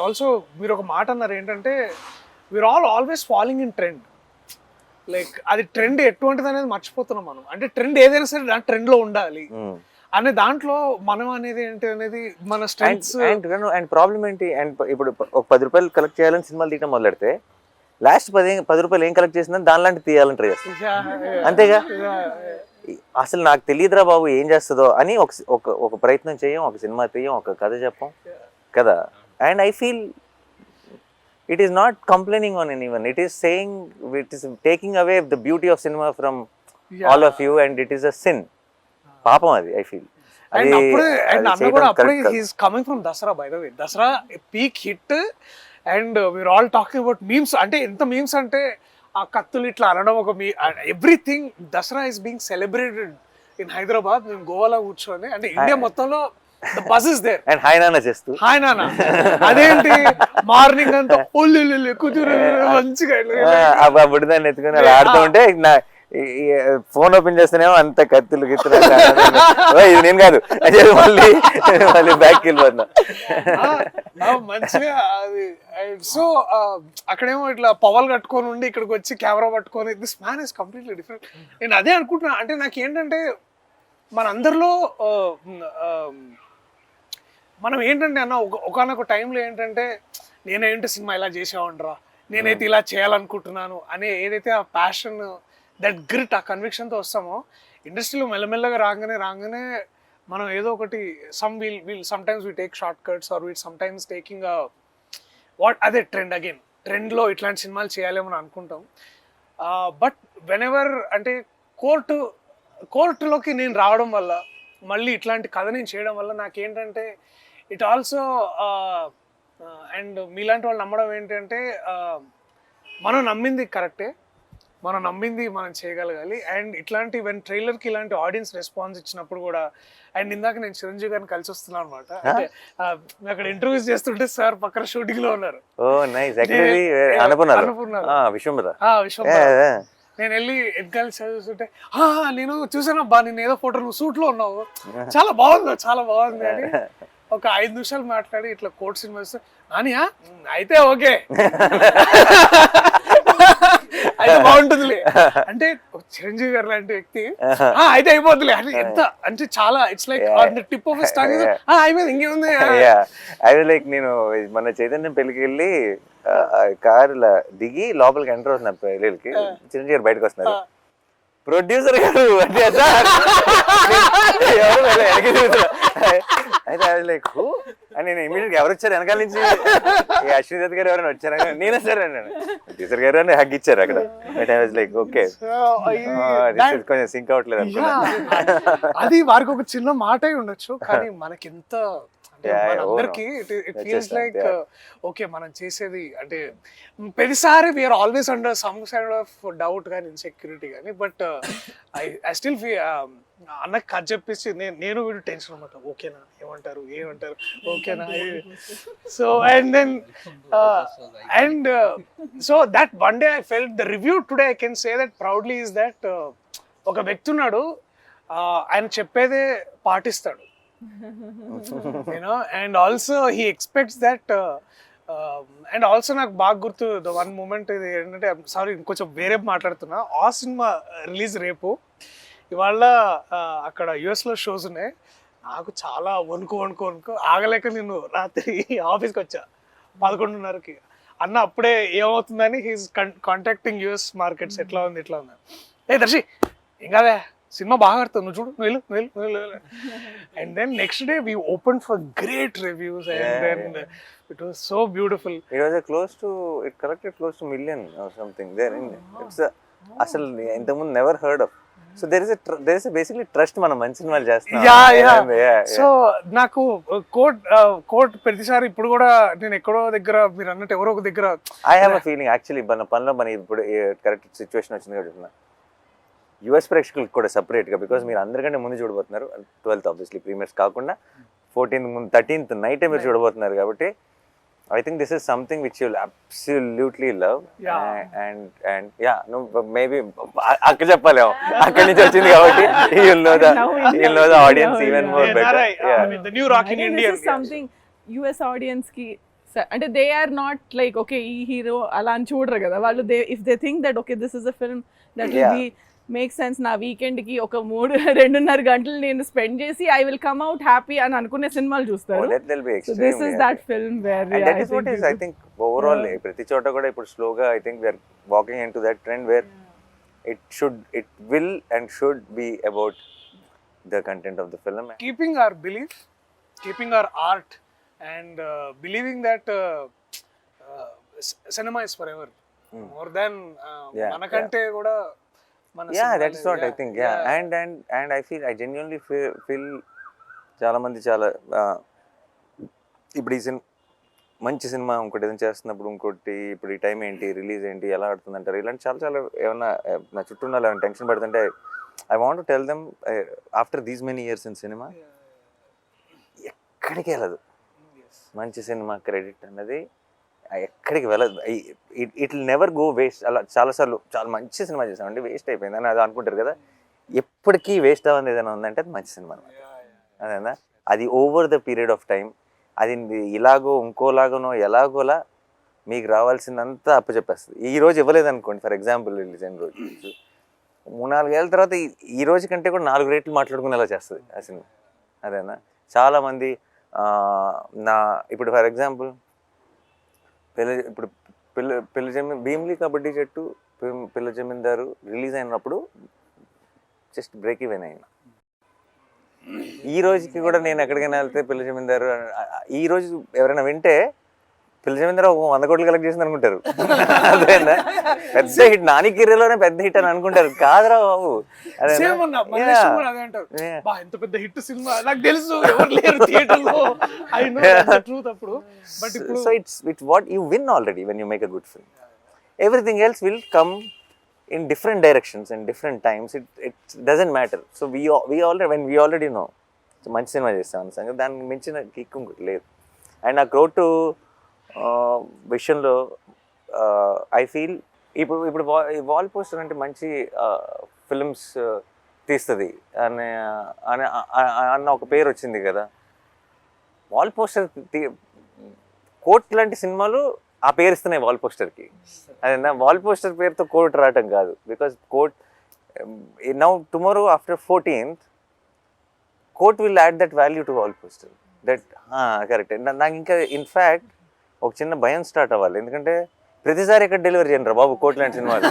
ఆల్సో మీరు ఒక మాట అన్నారు ఏంటంటే, we're always following in trend. Like అది ట్రెండ్ ఎటువంటిది అనేది మర్చిపోతున్నాం మనం. అంటే ట్రెండ్ ఏదైనా సరే దాని ట్రెండ్ లో ఉండాలి అనే దాంట్లో మనం అనేది ఏంటి అనేది మన స్ట్రెంగ్స్. అండ్ ప్రాబ్లం ఏంటి, అండ్ ఇప్పుడు ఒక 10 రూపాయలు కలెక్ట్ చేయాలని సినిమాలు తీయడం మొదలెడితే లాస్ట్ 10 రూపాయలు ఏం కలెక్ట్ చేసిందని దానిలాంటి తీయాలని ట్రై చేస్తాం, అంతేగా. అసలు నాకు తెలియదురా బాబు ఏం చేస్తుందో అని ఒక ప్రయత్నం చేయం, ఒక సినిమా తీయం, ఒక కథ చెప్పం కదా. And I feel it is not complaining on anyone, it is saying, it is taking away the beauty of cinema from all of you, and it is a sin. పాపం అది I feel. Coming from Dasara, by the way Dasara peak hit, and we're all talking about memes. అంటే ఎంత memes అంటే ఆ కత్తులు ఇట్లా అనడం, ఒక everything. Dasara is being celebrated in Hyderabad. మేము గోవాలో కూర్చొని, అంటే ఇండియా మొత్తంలో the bus is there. And hi నాన్న చేస్తూ హాయ్ నాన్న అదేంటి మార్నింగ్ అంతా ఒళ్ళు కూతురు మంచిగా ఆ బుడిదాన్ని ఎత్తుకుని అలా ఆడుతూ ఉంటే నా ఫోన్ ఓపెన్ చేస్తేనేమో అంత కత్తులు గిత్తులు ఇది నేను కాదు అదే మళ్ళీ బ్యాక్ వెళ్ళిపోతున్నా. మంచిగా అది. సో అక్కడేమో ఇట్లా పవల్ కట్టుకొని ఉండి ఇక్కడికి వచ్చి కెమెరా పట్టుకొని this man is completely different. నేను అదే అనుకుంటున్నా. అంటే నాకు ఏంటంటే మనందరిలో మనం ఏంటంటే అన్న ఒకనొక టైంలో ఏంటంటే నేనేంటి సినిమా ఇలా చేసావంటరా, నేనైతే ఇలా చేయాలనుకుంటున్నాను అనే ఏదైతే ఆ ప్యాషన్, దట్ గ్రిట్, ఆ కన్విక్షన్తో వస్తామో ఇండస్ట్రీలో మెల్లమెల్లగా రాగానే మనం ఏదో ఒకటి sometimes we take short cuts or we sometimes taking అదే ట్రెండ్లో ఇట్లాంటి సినిమాలు చేయాలేమని అనుకుంటాం. బట్ వెన్ ఎవర్ అంటే కోర్టులోకి నేను రావడం వల్ల, మళ్ళీ ఇట్లాంటి కథ నేను చేయడం వల్ల నాకేంటంటే ఇట్ ఆల్సో అండ్ మీలాంటి వాళ్ళు నమ్మడం ఏంటంటే మనం నమ్మింది కరెక్టే, మనం నమ్మింది మనం చేయగలగాలి. అండ్ ఇట్లాంటి ట్రైలర్కి ఇలాంటి ఆడియన్స్ రెస్పాన్స్ ఇచ్చినప్పుడు కూడా, అండ్ ఇందాక నేను చిరంజీవి గారిని కలిసి వస్తున్నాను అనమాట. అంటే అక్కడ ఇంటర్వ్యూస్ చేస్తుంటే సార్ పక్కన షూటింగ్ లో ఉన్నారు. నేను వెళ్ళి ఎన్నికలు చదువుతుంటే నేను చూసానబ్బా నేను ఏదో ఫోటో నువ్వు సూట్ లో ఉన్నావు, చాలా బాగుంది అని ఒక 5 నిమిషాలు మాట్లాడి ఇట్లా కోర్ట్ సినిమా వస్తే నానియా అయితే ఓకే అయితే బాగుంటుందిలే అంటే చిరంజీవి గారు లాంటి వ్యక్తి అయితే అయిపోద్దులే అని ఎంత అంటే చాలా it's like on the tip of stung అయిపోయింది ఇంకేముంది. అది లైక్ నేను మన చైతన్యం పెళ్ళికి వెళ్ళి కారులో దిగి లోపలికి ఎంటర్ అవుతున్నా పెళ్ళికి, చిరంజీవి గారు బయటకు వస్తున్నారు, ప్రొడ్యూసర్ గారు అంటే అయితే లైక్ అని నేను ఇమీడియట్ ఎవరు వచ్చారు వెనకాల నుంచి, అశ్విని దత్ గారు ఎవరైనా వచ్చారా, నేనే సరే అన్నాను, ప్రొడ్యూసర్ గారు అని హగ్ ఇచ్చారు అక్కడ. లైక్ ఓకే కొంచెం సింక్ అవ్వట్లేదు అనుకున్నా. అది వారికి ఒక చిన్న మాట ఉండొచ్చు కానీ మనకి ఎంత అందరికి ఇట్ ఫీల్స్ లైక్ ఓకే మనం చేసేది అంటే ప్రతిసారి we're always under some kind of doubt కానీ ఇన్సెక్యూరిటీ కానీ. బట్ ఐ స్టిల్ అన్నకి కథ చెప్పేసి నేను వీడు టెన్షన్ అనమాట, ఓకేనా ఏమంటారు ఓకేనా. So and so that one day I felt the review today I can say that proudly is that ఒక వ్యక్తి ఉన్నాడు, ఆయన చెప్పేదే పాటిస్తాడు, you know, and also he expects that. And also నాకు బాగా గుర్తు ద వన్ మూమెంట్ ఇది ఏంటంటే, సారీ ఇంకొంచెం వేరే మాట్లాడుతున్నా, ఆ సినిమా రిలీజ్ రేపు, ఇవాళ అక్కడ యుఎస్లో షోస్ ఉన్నాయి, నాకు చాలా వణుకు ఆగలేక నేను రాత్రి ఆఫీస్కి వచ్చా 11:30కి. అన్న అప్పుడే ఏమవుతుందని హీస్ కాంటాక్టింగ్ యుఎస్ మార్కెట్స్, ఎట్లా ఉంది ఏ దర్శి ఇంకా సినిమా బాగా ఆడుతావు నువ్వు చూడు నువ్వు వెళ్ళు. And then next day we open for great reviews and then it was so beautiful. It was it collected close to million or something there. It's అసలు ఇంతకుముందు never heard of. So there is a basically trust మనం మంచి సినిమాలు చేస్తున్నాం. So నాకు court ప్రతిసారి ఇప్పుడు కూడా నేను ఎక్కడో దగ్గర మీరు అన్నట్టు ఎవరో ఒక దగ్గర I have a feeling actually మన పనిలో మన ఇప్పుడు కరెక్ట్ సిచ్యువేషన్ వచ్చింది కాబట్టి యుఎస్ ప్రేక్షకులకు కూడా సపరేట్గా, బికాస్ మీరు అందరికంటే ముందు చూడబోతున్నారు, 12th ఆబ్వియస్లీ ప్రీమియర్స్ కాకుండా 14th ముందు 13th నైటే మీరు చూడబోతున్నారు కాబట్టి I think this is something which you'll absolutely love. And yeah నువ్వు మేబీ అక్కడ చెప్పలేము, అక్కడి నుంచి వచ్చింది కాబట్టి you'll know the audience even more better. The new rock in India. This is something US audience ki అంటే they are not like okay ఈ hero అలా అని చూడరు కదా వాళ్ళు. if they think that okay this is a film that will be make sense, నా weekend కి ఒక 2.5 గంటలు నేను స్పెండ్ చేసి I will come out happy అని అనుకునే సినిమాలు చూస్తారు. This is that film where I think overall ప్రతి చోట కూడా ఇప్పుడు స్లోగా I think we're walking into that trend where it will and should be about the content of the film, keeping our belief, keeping our art and believing that cinema is forever, more than manakante kuda. That's what I think. And I genuinely feel చాలా మంది చాలా ఇప్పుడు ఈ మంచి cinema ఇంకోటి ఏదైనా చేస్తున్నప్పుడు ఇంకోటి ఇప్పుడు ఈ టైం ఏంటి రిలీజ్ ఏంటి ఎలా ఆడుతుంది అంటారు, ఇలాంటి చాలా ఏమన్నా నా చుట్టూ ఉన్న ఏమైనా టెన్షన్ పడుతుంటే I want to tell them after these many years in cinema ఎక్కడికి వెళ్ళదు. మంచి సినిమా క్రెడిట్ అన్నది ఎక్కడికి వెళ్ళదు. It will never go waste. అలా చాలాసార్లు చాలా మంచి సినిమా చేసామండి, వేస్ట్ అయిపోయింది అని అది అనుకుంటారు కదా. ఎప్పటికీ వేస్ట్ అవ్వని ఏదైనా ఉందంటే అది మంచి సినిమా అనమాట. అదేనా, అది over the period of time అది ఇలాగో ఇంకోలాగనో ఎలాగోలా మీకు రావాల్సిందంతా అప్పచెప్పేస్తుంది. ఈ రోజు ఇవ్వలేదు అనుకోండి, ఫర్ ఎగ్జాంపుల్ రిలీజ్ అయిన రోజు 3-4 ఏళ్ళ తర్వాత ఈ రోజు కంటే కూడా 4 రేట్లు మాట్లాడుకునేలా చేస్తుంది ఆ సినిమా. అదేనా, చాలామంది ఇప్పుడు ఫర్ ఎగ్జాంపుల్ పిల్ల భీమ్లీ కబడ్డీ జట్టు పిల్ల జమీందారు రిలీజ్ అయినప్పుడు జస్ట్ బ్రేక్ ఈవెన్ అయినా. ఈ రోజుకి కూడా నేను ఎక్కడికైనా వెళ్తే పిల్ల జమీందారు ఈ రోజు ఎవరైనా వింటే పిల్ల జమీందారు 100 కోట్లు కలెక్ట్ చేసింది అనుకుంటారు. అదేనా, పెద్ద హిట్, నాని కెరీర్లోనే పెద్ద హిట్ అని అనుకుంటారు. కాదురా బాబు, ఎంత పెద్ద హిట్ సినిమా నాకు తెలుసు, ఎవరు లేరు థియేటర్లో. I know that's the truth. అప్పుడు బట్ ఇప్పుడు so it's what you win already when you make a good film. Everything else will come in different directions and different times. It doesn't matter. So we already know మంచి cinema చేస్తాం సంగతి, దానికి మించిన kick ఇంకోటి లేదు. And ఆ crowd to విషయంలో I feel ఇప్పుడు వాల్ పోస్టర్ అంటే మంచి ఫిల్మ్స్ తీస్తుంది అన్న ఒక పేరు వచ్చింది కదా. వాల్ పోస్టర్ కోట్ లాంటి సినిమాలు ఆ పేరు ఇస్తున్నాయి వాల్ పోస్టర్కి. అదేనా, వాల్ పోస్టర్ పేరుతో కోట్ రావటం కాదు. Because Court now tomorrow after 14th Court will add that value to wall poster. That correct. నాకు ఇంకా ఇన్ఫ్యాక్ట్ ఒక చిన్న భయం స్టార్ట్ అవ్వాలి. ఎందుకంటే ప్రతిసారి ఎక్కడ డెలివరీ చేయండి బాబు కోట్ లాంటి సినిమాలు.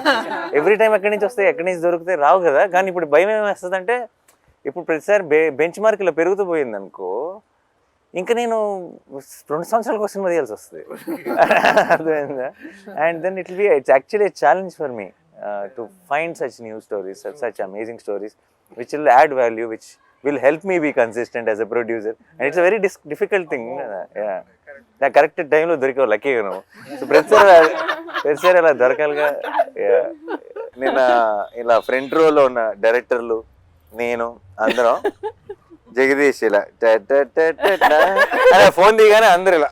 ఎవ్రీ టైం ఎక్కడి నుంచి వస్తాయి, ఎక్కడి నుంచి దొరికితే రావు కదా. కానీ ఇప్పుడు భయం ఏమేస్తుందంటే ఇప్పుడు ప్రతిసారి బెంచ్ మార్క్ ఇలా పెరుగుతూ పోయింది అనుకో, ఇంకా నేను 2 సంవత్సరాలకు ఒక సినిమా తీయాల్సి వస్తుంది. అర్థమైందా? And then it's actually a challenge for me to find such new stories, such amazing stories which will add value, which will help me be consistent as a producer. And it's a very difficult thing. నాకు correct టైంలో దొరికావు, లక్కీగా నువ్వు. So ప్రతిసారి అలా దొరకాలిగా. నేను ఇలా front రోలో ఉన్న డైరెక్టర్లు, నేను అందరం జగదీష్ ఇలా ఫోన్ దిగానే అందరు ఇలా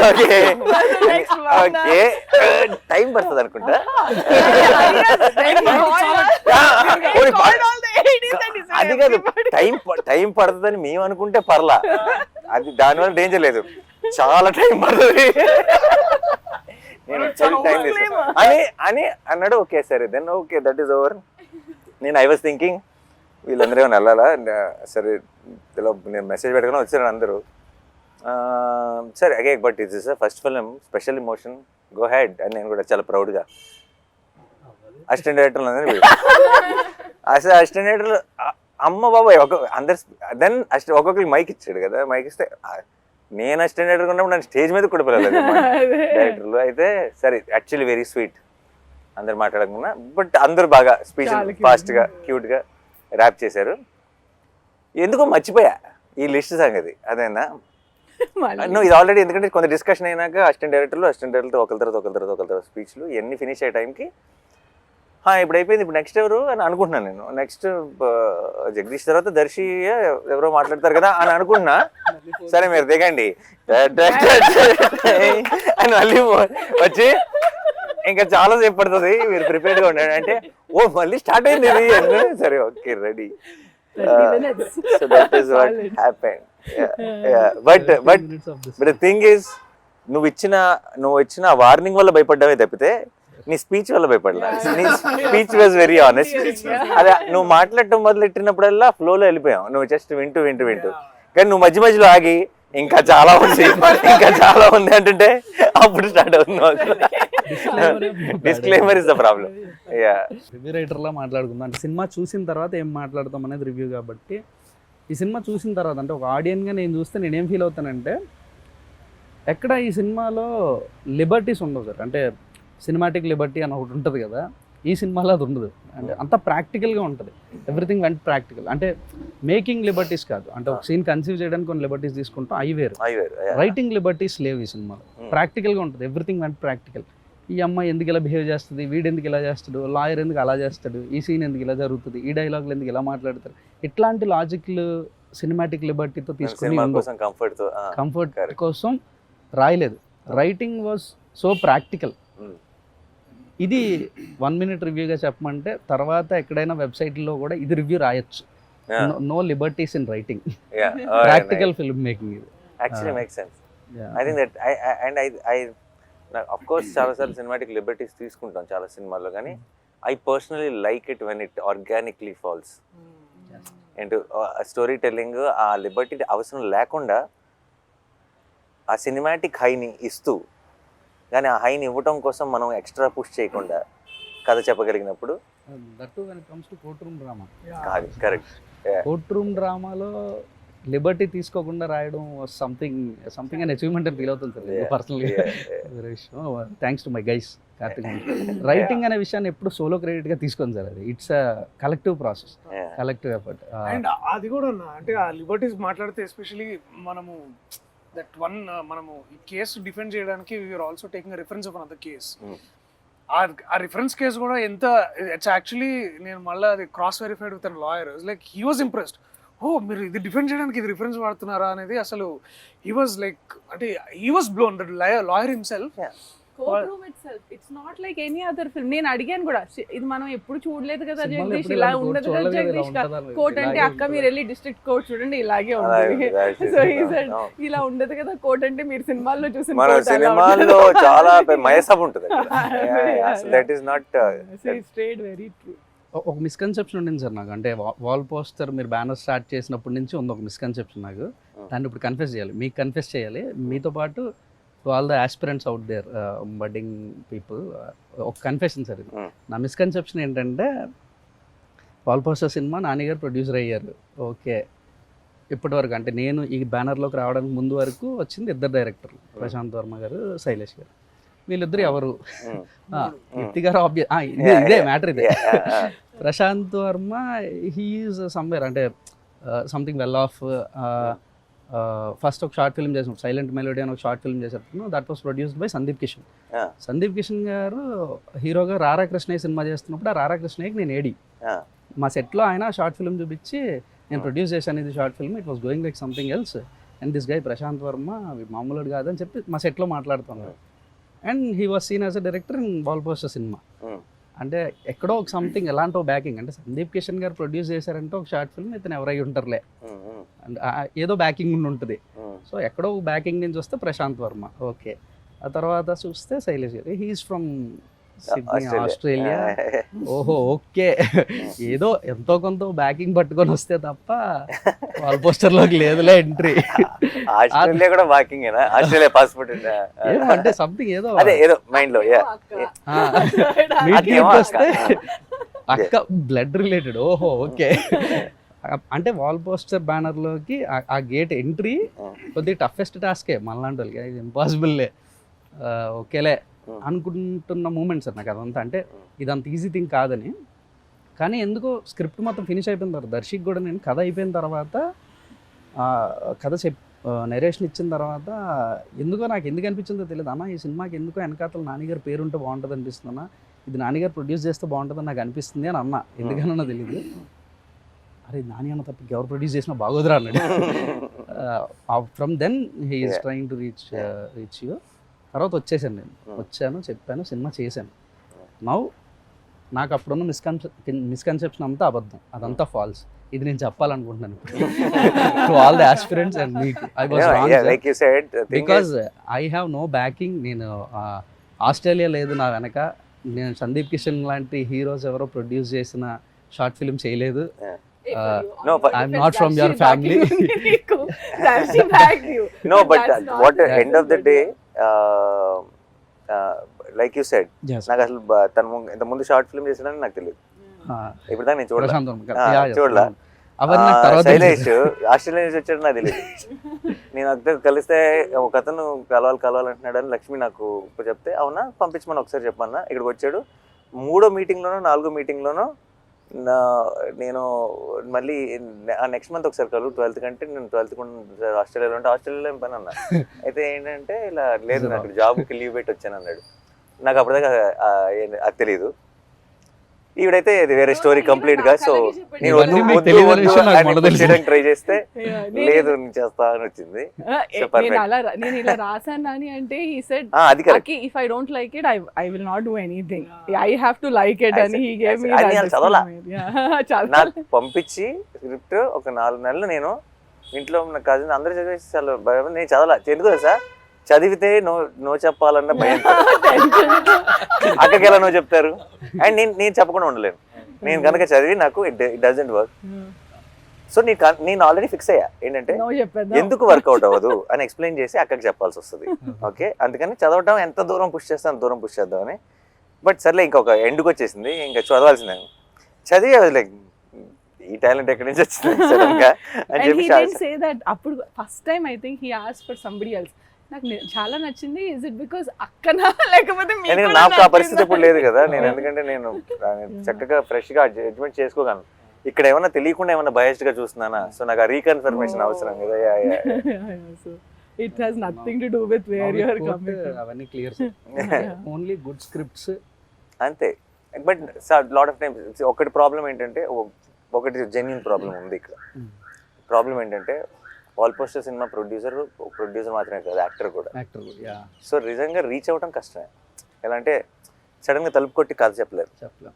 ఓకే ఓకే టైం పడుతుంది అనుకుంటా. అది కాదు, టైం పడుతుందని మేము అనుకుంటే పర్లా, అది దానివల్ల డేంజర్ లేదు. చాలా టైం పడుతుంది. నేను టైం అని అన్నాడు. ఓకే సరే then okay that is over. నేను ఐ వాజ్ థింకింగ్ వీళ్ళందరూ ఏమైనా వెళ్ళాలా, సరే నేను మెసేజ్ పెట్టుకుని వచ్చాను అందరూ. సరే అగే but it's is first film, special emotion, go ahead అని నేను కూడా చాలా ప్రౌడ్గా అసిస్టెంట్ డైరెక్టర్లు అందరూ అసలు అసిస్టెంట్ డైరెక్టర్లు అమ్మ బాబాయ్ అందరు. దెన్ ఒక్కొక్కరికి మైక్ ఇచ్చాడు కదా, మైక్ ఇస్తే నేను అసిస్టెంట్ డైరెక్టర్ ఉన్నప్పుడు నన్ను స్టేజ్ మీద కూడా పిల్లలేదు డైరెక్టర్లు. అయితే సరే యాక్చువల్లీ వెరీ స్వీట్, అందరు మాట్లాడకుండా, బట్ అందరూ బాగా స్పీచ్ ఫాస్ట్గా క్యూట్గా ర్యాప్ చేశారు. ఎందుకో మర్చిపోయా ఈ లిస్ట్ సంగతి. అదేనా నువ్వు ఇది ఆల్రెడీ, ఎందుకంటే కొంత డిస్కషన్ అయినాక అసిస్టెంట్ డైరెక్టర్లతో ఒకరి తర్వాత స్పీచ్లు ఇవన్నీ ఫినిష్ అయ్యే టైంకి ఇప్పుడు అయిపోయింది, ఇప్పుడు నెక్స్ట్ ఎవరు అని అనుకుంటున్నాను నేను. నెక్స్ట్ జగదీష్ తర్వాత దర్శి ఎవరో మాట్లాడతారు కదా అని అనుకుంటున్నా. సరే మీరు దిగండి అని మళ్ళీ వచ్చి ఇంకా చాలా సేపు పడుతుంది, మీరు ప్రిపేర్డ్గా ఉండండి అంటే ఓ మళ్ళీ స్టార్ట్ అయింది ఇది. సరే okay ready. So that is what happened. But the thing is, నువ్వు ఇచ్చిన వార్నింగ్ వల్ల భయపడ్డావే తప్పితే నీ స్పీచ్ వల్ల భయపడలా. నీ స్పీచ్ వాజ్ వెరీ ఆనెస్ట్. అదే నువ్వు మాట్లాడటం మొదలెట్టినప్పుడల్లా ఫ్లోలో వెళ్ళిపోయావు, నువ్వు జస్ట్ వింటూ కానీ నువ్వు మధ్యలో ఆగి ఇంకా చాలా ఉంది అంటుంటే అప్పుడు స్టార్ట్ అవుతుంది. Disclaimer is the problem. Review రైటర్లా మాట్లాడుకుందాం అంటే సినిమా చూసిన తర్వాత ఏం మాట్లాడతాం అనేది రివ్యూ. కాబట్టి ఈ సినిమా చూసిన తర్వాత అంటే ఒక ఆడియన్గా నేను చూస్తే నేనేం ఫీల్ అవుతానంటే, ఎక్కడ ఈ సినిమాలో లిబర్టీస్ ఉండవు సార్. అంటే సినిమాటిక్ లిబర్టీ అని ఒకటి ఉంటుంది కదా, ఈ సినిమాలో అది ఉండదు. అంటే అంత ప్రాక్టికల్గా ఉంటుంది, ఎవ్రీథింగ్ వెంట్ ప్రాక్టికల్. అంటే మేకింగ్ లిబర్టీస్ కాదు, అంటే ఒక సీన్ కన్సీవ్ చేయడానికి కొన్ని లిబర్టీస్ తీసుకుంటాం, అవి వేరు. రైటింగ్ లిబర్టీస్ లేవు ఈ సినిమాలో, ప్రాక్టికల్గా ఉంటుంది, ఎవ్రీథింగ్ వెంట్ ప్రాక్టికల్. ఈ అమ్మాయి ఎందుకు ఇలా బిహేవ్ చేస్తుంది, వీడు ఎందుకు ఇలా చేస్తాడు, లాయర్ ఎందుకు అలా చేస్తాడు, ఈ సీన్ ఎందుకు ఇలా జరుగుతుంది, ఈ డైలాగులు ఎందుకు ఇలా మాట్లాడతారు, ఇట్లాంటి లాజిక్లు సినిమాటిక్ లిబర్టీతో తీసుకుని సినిమా కోసం కంఫర్ట్తో కంఫర్ట్ correct. కోసం రాయలేదు. Writing was so practical. ఇది 1 minute రివ్యూగా చెప్పమంటే తర్వాత ఎక్కడైనా వెబ్సైట్లో కూడా ఇది రివ్యూ రాయొచ్చు. No liberties in writing, practical film making ఇది. Actually make sense. I think that I of course చాలాసార్లు సినిమాటిక్ లిబర్టీస్ తీసుకుంటాం చాలా సినిమాల్లో, కానీ I personally like it when it organically falls and story telling. ఆ లిబర్టీ అవసరం లేకుండా ఆ సినిమాటిక్ హైని ఇస్తూ, కానీ ఆ హైని ఇవ్వటం కోసం మనం ఎక్స్ట్రా పుష్ చేయకుండా కథ చెప్పగలిగినప్పుడు that when it comes to court room drama. Correct. Court room డ్రామాలో లిబర్టీ తీసుకోకుండా రాయడం సంథింగ్ అండ్ అచీవ్మెంట్ అని ఫీల్ అవుతుంది సార్ పర్సనల్గా. Thanks to my guys Karthik. Writing అనే విషయాన్ని ఎప్పుడు సోలో క్రెడిట్గా తీసుకోండి సార్, అది it's a collective process, collective effort. And అది కూడా అంటే ఆ లిబర్టీస్ మాట్లాడితే ఎస్పెషలీ మనము దట్ వన్ మనము ఈ కేసు డిఫెండ్ చేయడానికి we are also taking reference of another case. ఆ రిఫరెన్స్ కేసు కూడా ఎంత ఇట్స్ యాక్చువల్లీ నేను మళ్ళీ అది cross verified with an lawyer. Like he was impressed. ఓ మీరు ఇది డిఫెండ్ చేయడానికి ఇది రిఫరెన్స్ వాడుతున్నారా అనేది అసలు హీ వాజ్ లైక్ అంటే he was blown that lawyer himself. Court itself, it's not like any other film. నేను అడిగాను కూడా, ఇది మనం ఎప్పుడు చూడలేదు కదా జగదీష్, ఇలా ఉండదు కదా జగదీష్, కోర్ట్ అంటే అక్క మీరు వెళ్ళి డిస్ట్రిక్ట్ కోర్ట్ చూడండి ఇలాగే ఉంటుంది. సో ఈ said ఇలా ఉండదు కదా కోర్ట్ అంటే మీరు సినిమాల్లో చూసిన మన సినిమాల్లో చాలా మయసబ్ ఉంటుంది. That is not straight very true. ఒక మిస్కన్సెప్షన్ ఉండింది సార్ నాకు, అంటే వాల్ పోస్టర్ మీరు బ్యానర్ స్టార్ట్ చేసినప్పటి నుంచి ఉంది ఒక మిస్కన్సెప్షన్ నాకు. దాన్ని ఇప్పుడు కన్ఫెస్ చేయాలి, మీకు కన్ఫెస్ చేయాలి, మీతో పాటు to all the aspirants out there budding people. ఒక కన్ఫెషన్ సార్ ఇది. నా మిస్కన్సెప్షన్ ఏంటంటే వాల్ పోస్టర్ సినిమా నాని గారు ప్రొడ్యూసర్ అయ్యారు, ఓకే. ఇప్పటి వరకు అంటే నేను ఈ బ్యానర్లోకి రావడానికి ముందు వరకు వచ్చింది 2 డైరెక్టర్లు, ప్రశాంత్ వర్మ గారు, శైలేష్ గారు. వీళ్ళిద్దరు ఎవరు? కీర్తి గారు ఇదే మ్యాటర్ ఇదే. ప్రశాంత్ వర్మ హీఈస్ సమ్వేర్ అంటే సంథింగ్ వెల్ ఆఫ్. ఫస్ట్ ఒక షార్ట్ ఫిల్మ్ చేసినప్పుడు సైలెంట్ మెలోడీ అని ఒక షార్ట్ ఫిల్మ్ చేసేటప్పుడు that was produced by Sandeep Kishan. Sandeep Kishan గారు హీరోగా రారా కృష్ణయ్య సినిమా చేస్తున్నప్పుడు ఆ రారా కృష్ణయ్యకి నేను ఏడి మా సెట్లో ఆయన షార్ట్ ఫిల్మ్ చూపించి నేను ప్రొడ్యూస్ చేశాను ఇది short film, it was going like something else and this guy Prashanth Varma మామూలుడు కాదని చెప్పి మా సెట్లో మాట్లాడుతున్నాడు. And he was seen as a director in wall poster cinema. అంటే ఎక్కడో ఒక సంథింగ్ ఎలాంటి బ్యాకింగ్, అంటే సందీప్ కిషన్ గారు ప్రొడ్యూస్ చేశారంటే ఒక షార్ట్ ఫిల్మ్ ఇతను ఎవరై ఉంటారులే, అండ్ ఏదో బ్యాకింగ్ ఉండి ఉంటుంది. సో ఎక్కడో బ్యాకింగ్ నుంచి వస్తే ప్రశాంత్ వర్మ, ఓకే. ఆ తర్వాత చూస్తే శైలేష్ గారు, హీఈస్ ఫ్రమ్ సిడ్నీ, ఆస్ట్రేలియా. ఓహో, ఓకే. ఏదో ఎంతో కొంత బ్యాకింగ్ పట్టుకొని వస్తే తప్ప వాల్ పోస్టర్ లోకి లేదులే ఎంట్రీ. ఆస్ట్రేలియా కూడా బ్యాకింగ్ ఆస్ట్రేలియా పాస్పోర్ట్ అంటే సంథింగ్ ఏదో అదే ఏదో మైండ్ లో వస్తే అక్క బ్లడ్ రిలేటెడ్. ఓహో, ఓకే. అంటే వాల్ పోస్టర్ బ్యానర్ లోకి ఆ గేట్ ఎంట్రీ కొద్దిగా టఫెస్ట్ టాస్కే మనలాంటి వాళ్ళకి, ఇది ఇంపాసిబుల్లే, ఓకేలే అనుకుంటున్న మూమెంట్ సార్ నాకు అదంతా. అంటే ఇదంత ఈజీ థింగ్ కాదని. కానీ ఎందుకో స్క్రిప్ట్ మొత్తం ఫినిష్ అయిపోయిన తర్వాత దర్శక్ కూడా నేను కథ అయిపోయిన తర్వాత కథ నరేషన్ ఇచ్చిన తర్వాత ఎందుకో నాకు ఎందుకు అనిపించిందో తెలియదు, అన్న ఈ సినిమాకి ఎందుకో వెనకాతల నాన్నగారు పేరు ఉంటే బాగుంటుంది అనిపిస్తుందన్నా, ఇది నాన్నగారు ప్రొడ్యూస్ చేస్తే బాగుంటుందని నాకు అనిపిస్తుంది అని అన్న. ఎందుకన్నా తెలియదు. అరే నాని అన్న తప్ప ఎవరు ప్రొడ్యూస్ చేసినా బాగోదురా అన్నాడు. From then he is trying to reach you. తర్వాత వచ్చేసాను, నేను వచ్చాను, చెప్పాను, సినిమా చేశాను. నౌ నాకు అప్పుడున్న మిస్కన్సెప్షన్ అంతా అబద్ధం, అదంతా ఫాల్స్. ఇది నేను చెప్పాలనుకుంటున్నాను to all the aspirants and మీకు. I was wrong because I have no backing. నేను ఆస్ట్రేలియా లేదు నా వెనక, నేను సందీప్ కిషన్ లాంటి హీరోస్ ఎవరో ప్రొడ్యూస్ చేసిన షార్ట్ ఫిల్మ్ చేయలేదు. I'm not from your family. No, but what end of the day, like you said, నాకు అసలు తను ఇంత ముందు షార్ట్ ఫిల్మ్ చేసాడని నాకు తెలియదు. ఇప్పుడు దాకా నేను చూడలా. శైలేష్ ఆస్ట్రేలియా నుంచి వచ్చాడు నాకు తెలియదు. నేను అక్కడ కలిస్తే ఒక అతను కలవాలంటున్నాడు అని లక్ష్మి నాకు చెప్తే, అవునా పంపించమని ఒకసారి చెప్పన్నా. ఇక్కడికి వచ్చాడు. 3వ మీటింగ్లోనో 4వ మీటింగ్లోనో నేను మళ్ళీ నెక్స్ట్ మంత్ ఒకసారి కలు 12th కంటే నేను 12th ఆస్ట్రేలియాలో ఉంటే ఆస్ట్రేలియాలో ఏం పని అన్నా. అయితే ఏంటంటే ఇలా లేదు నాకు జాబ్కి లీవ్ పెట్టి వచ్చాను అన్నాడు. నాకు అప్పటిదాకా అది తెలియదు. ఈవిడైతే ఇది వేరే స్టోరీ కంప్లీట్ గా. సో నేను ఇవన్నీ మీకు తెలియని విషయం నాకు మొదలు తెలుసు. చేయడానికి ట్రై చేస్తే Yeah, లేదు నేను చేస్తా అని వచ్చింది. So, perfect. నేను ఇలా రాసాను అని అంటే he said అది correct. Aki, if I don't like it, I will not do anything. I have to like it, I and said- he gave I me said, that. అది నేను చదవలా. disclaimer. Yeah, చదవాలి. నాకు పంపించి స్క్రిప్ట్ ఒక 4 నెలలు నేను ఇంట్లో ఉన్న కజిన్ అందరూ చదివేసి చాలా భయం. నేను చదవాలా ఎందుకు తెలుసా, చదివితే నో చెప్పాలన్న భయం. అక్కడికి ఎలా నో చెప్తారు, అండ్ నేను చెప్పకుండా ఉండలేను. నేను కనుక చదివి నాకు ఇట్ డజంట్ వర్క్. సో నేను ఆల్రెడీ ఫిక్స్ అయ్యా ఏంటంటే No చెప్పేద్దాం. ఎందుకు వర్కౌట్ అవ్వదు అని ఎక్స్ప్లెయిన్ చేసి అక్కడికి చెప్పాల్సి వస్తుంది. ఓకే, అందుకని చదవటం ఎంత దూరం పుష్ చేస్తే అంత దూరం పుష్ చేద్దామని. బట్ సర్లే ఇంకొక ఎండ్కి వచ్చేసింది, ఇంకా చదవాల్సిందే. చదివి లైక్ ఈ టాలెంట్ ఎక్కడి నుంచి వచ్చింది సడన్ గా అని And చెప్పి he didn't say that. అప్పుడు first time I think he asked for somebody else. నాకు చాలా నచ్చింది. ఇస్ ఇట్ బికాస్ అక్కనా లేకపోతే మీకు ఎందుకంటే కూడా నాకు ఆ నచ్చిందా? పరిస్థితి ఇప్పుడు లేదు కదా. నేను ఎందుకంటే నేను చక్కగా ఫ్రెష్ గా జడ్జ్మెంట్ చేసుకోగలను. ఇక్కడ ఏమన్నా తెలియకుండా ఏమన్నా బయస్డ్ గా చూస్తున్నానా, సో నాకు ఆ రీకన్ఫర్మేషన్ అవసరం కదా. So, it has nothing to do with where you are coming from. అవన్నీ క్లియర్ ఓన్లీ గుడ్ స్క్రిప్ట్స్. అంతే. బట్ లాట్ ఆఫ్ టైమ్స్ ఒకటి ప్రాబ్లం ఏంటంటే, ఒకటి జెన్యున్ ప్రాబ్లం ఉంది ఇక్కడ. ప్రాబ్లం ఏంటంటే ఆల్ పోస్టర్ సినిమా ప్రొడ్యూసర్ మాత్రమే కాదు, యాక్టర్ కూడా. యాక్టర్ యా సో నిజంగా రీచ్ అవ్వడం కష్టమే. ఎలా అంటే సడన్గా తలుపు కొట్టి కథ చెప్పలేరు. చెప్పలేం.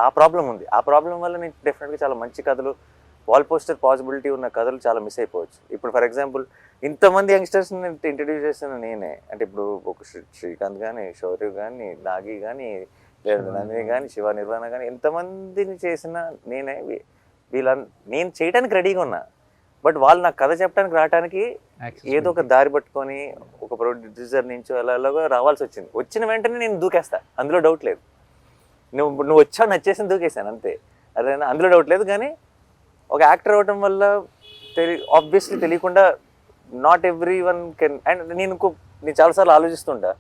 ఆ ప్రాబ్లం ఉంది. ఆ ప్రాబ్లం వల్ల నేను డెఫినెట్గా చాలా మంచి కథలు, వాల్ పోస్టర్ పాసిబిలిటీ ఉన్న కథలు చాలా మిస్ అయిపోవచ్చు. ఇప్పుడు ఫర్ ఎగ్జాంపుల్ ఇంతమంది యంగ్స్టర్స్ని ఇంట్రడ్యూస్ చేసిన నేనే. అంటే ఇప్పుడు ఒక శ్రీకాంత్ కానీ, శౌర్య కానీ, నాగి కానీ, లేదా నందిని కానీ, శివ నిర్వాణ కానీ, ఎంతమందిని చేసిన నేనే. నేను చేయడానికి రెడీగా ఉన్నా, బట్ వాళ్ళు నాకు కథ చెప్పడానికి రావడానికి ఏదో ఒక దారి పట్టుకొని ఒక ప్రొడ్యూసర్ నుంచి అలాగా రావాల్సి వచ్చింది. వచ్చిన వెంటనే నేను దూకేస్తా, అందులో డౌట్ లేదు. నువ్వు వచ్చావు నచ్చేసి దూకేసాను అంతే, అదే అందులో డౌట్ లేదు. కానీ ఒక యాక్టర్ అవ్వటం వల్ల ఆబ్వియస్లీ తెలియకుండా not every one can. And నేను చాలాసార్లు ఆలోచిస్తుంటా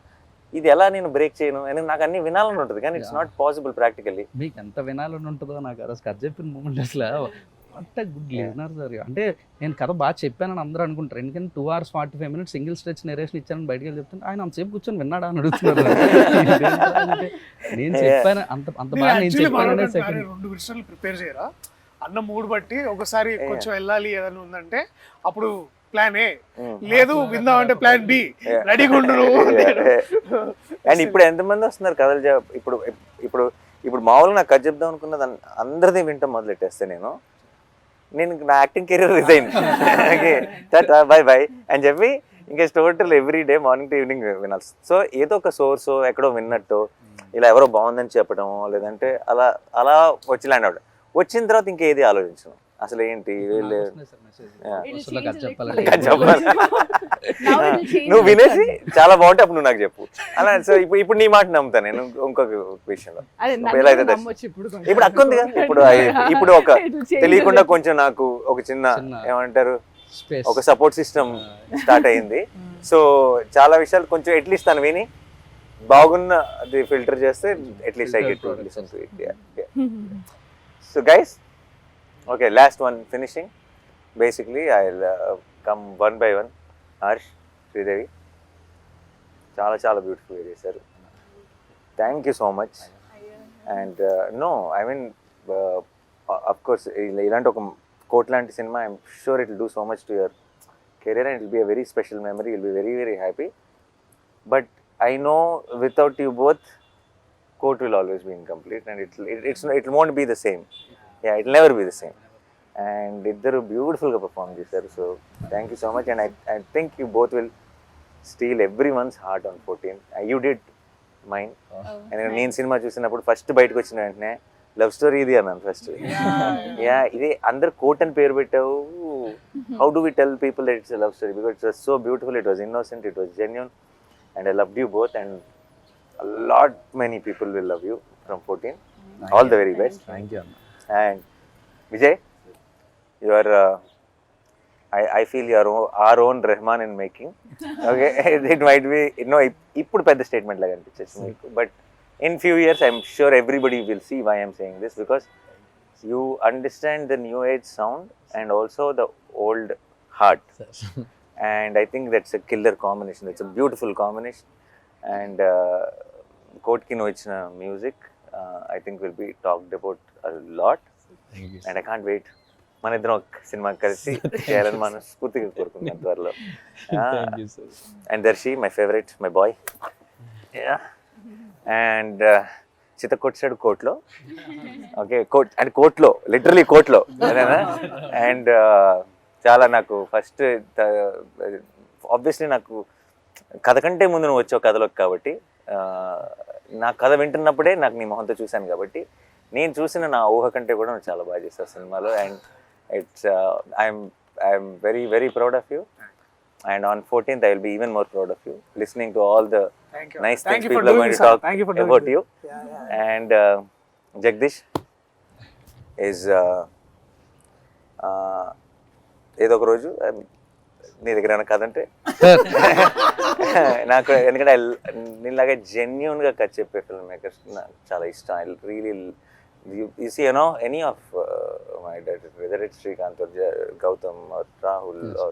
ఇది ఎలా నేను బ్రేక్ చేయను, ఎందుకంటే నాకు అన్ని వినాలని ఉంటుంది కానీ ఇట్స్ నాట్ పాసిబుల్ ప్రాక్టికల్లీ. మీకు ఎంత వినాలని ఉంటుందో నాకు ఆ రోజు కథ చెప్పిన మూమెంట్ అసలు వాట్ గుడ్ లిజనర్ సార్. అంటే నేను కథ బాగా చెప్పానని అందరూ అనుకుంటారు, ఎందుకంటే 2 hours 45 minutes single stretch narration ఇచ్చానని బయటకు వెళ్ళి చెప్తుంటే ఆయన అంతసేపు కూర్చొని విన్నాడా అని అడుగుతున్నారు. అంటే నేను చెప్పాను అంత బాగా నేను చెప్పాను. సెకండ్ 2 విషయాలు ప్రిపేర్ చేయరా అన్న మూడ్ బట్టి, ఒకసారి కొంచెం వెళ్ళాలి ఏదైనా ఉందంటే అప్పుడు ప్లాన్ ఏ, లేదు విందామంటే ప్లాన్ బి, రెడీగా ఉండరు. అండ్ ఇప్పుడు ఎంతమంది వస్తున్నారు కథలు ఇప్పుడు ఇప్పుడు ఇప్పుడు మామూలుగా నాకు కథ చెప్దాం అనుకున్నది అందరిది వింటాం మొదలెట్టేస్తే నేను నా acting career resign bye bye అని చెప్పి ఇంకా total every day morning to evening వినాల్సి. సో ఏదో ఒక సోర్స్ ఎక్కడో విన్నట్టు ఇలా ఎవరో బాగుందని చెప్పడం, లేదంటే అలా అలా వచ్చి ల్యాండ్ అవడం. వచ్చిన తర్వాత ఇంకేది ఆలోచించను అసలు ఏంటి నువ్వు వినేసి చాలా బాగుంటే అప్పుడు నువ్వు నాకు చెప్పు అలా. సో ఇప్పుడు నీ మాట నమ్ముతాను నేను. ఇంకొక విషయంలో ఇప్పుడు అక్క ఉందిగా, ఇప్పుడు ఒక తెలియకుండా కొంచెం నాకు ఒక చిన్న ఏమంటారు ఒక సపోర్ట్ సిస్టమ్ స్టార్ట్ అయ్యింది. సో చాలా విషయాలు కొంచెం అట్లీస్ట్ తను విని బాగున్న అది ఫిల్టర్ చేస్తే at least I get to listen to it. So guys, okay, last one finishing. Basically I'll come one by one. Harsh, Sridevi, చాలా బ్యూటిఫుల్ చేశారు. Thank you so much. And no I mean of course ఇలాంటి ఒక Court లాంటి cinema I'm sure it will do so much to your career and it will be a very special memory. Will be very very happy. But I know without you both Court will always be incomplete and it won't be the same. Yeah, it'll never be the same. And iddaru beautiful ga perform chesaru. So thank you so much. And I think you both will steal everyone's heart on 14. You did mine. And నేను cinema చూసినప్పుడు first బయటకు వచ్చిన వెంటనే love story ఇది అన్నాను first. Yeah, ఇది అందరు coat అని పేరు పెట్టావు. How do we tell people that it's a love story? Because it was so beautiful, it was innocent, it was genuine, and I loved you both, and a lot many people will love you from 14. All the very best. Thank you. And Vijay, you are I feel you are our own Rahman in making. Okay, it might be ఇప్పుడు పెద్ద statement లాగా అనిపించేసి మీకు, but in few years I'm sure everybody will see why I'm saying this, because you understand the new age sound and also the old heart. And I think that's a killer combination. It's a beautiful combination. And కోట్కి నువ్వు ఇచ్చిన music I think will be talked about a lot, and I can't wait. మన ఇద్దరం ఒక cinema కలిసి చేయాలని మనస్ఫూర్తిగా కోరుకుంటున్నాను త్వరలో. Thank you sir. And Darshi my favourite, my boy. And చిత కొట్టాడు కోర్టులో. ఓకే, కోర్టులో లిటరలీ కోర్టులో అదేనా. అండ్ చాలా నాకు ఫస్ట్ ఆబ్వియస్లీ నాకు కథ కంటే ముందు నువ్వు వచ్చావు కథలోకి కాబట్టి నా కథ వింటున్నప్పుడే నాకు నీ మొహంతో చూశాను కాబట్టి నేను చూసిన నా ఊహ కంటే కూడా నువ్వు చాలా బాగా చేస్తావు సినిమాలో. And it's I'm very very proud of you. And on 14th, I will be even more proud of you, listening to all the nice things people are going to talk about you. And Jagdish is ఏదో ఒక రోజు నీ దగ్గర ఏమైనా కదంటే నాకు, ఎందుకంటే నీలాగా జెన్యున్గా కథ చెప్పే ఫిల్మ్ మేకర్స్ నాకు చాలా ఇష్టం. I really you see, any of my directors, whether it's Srikanth or Gautam or Rahul or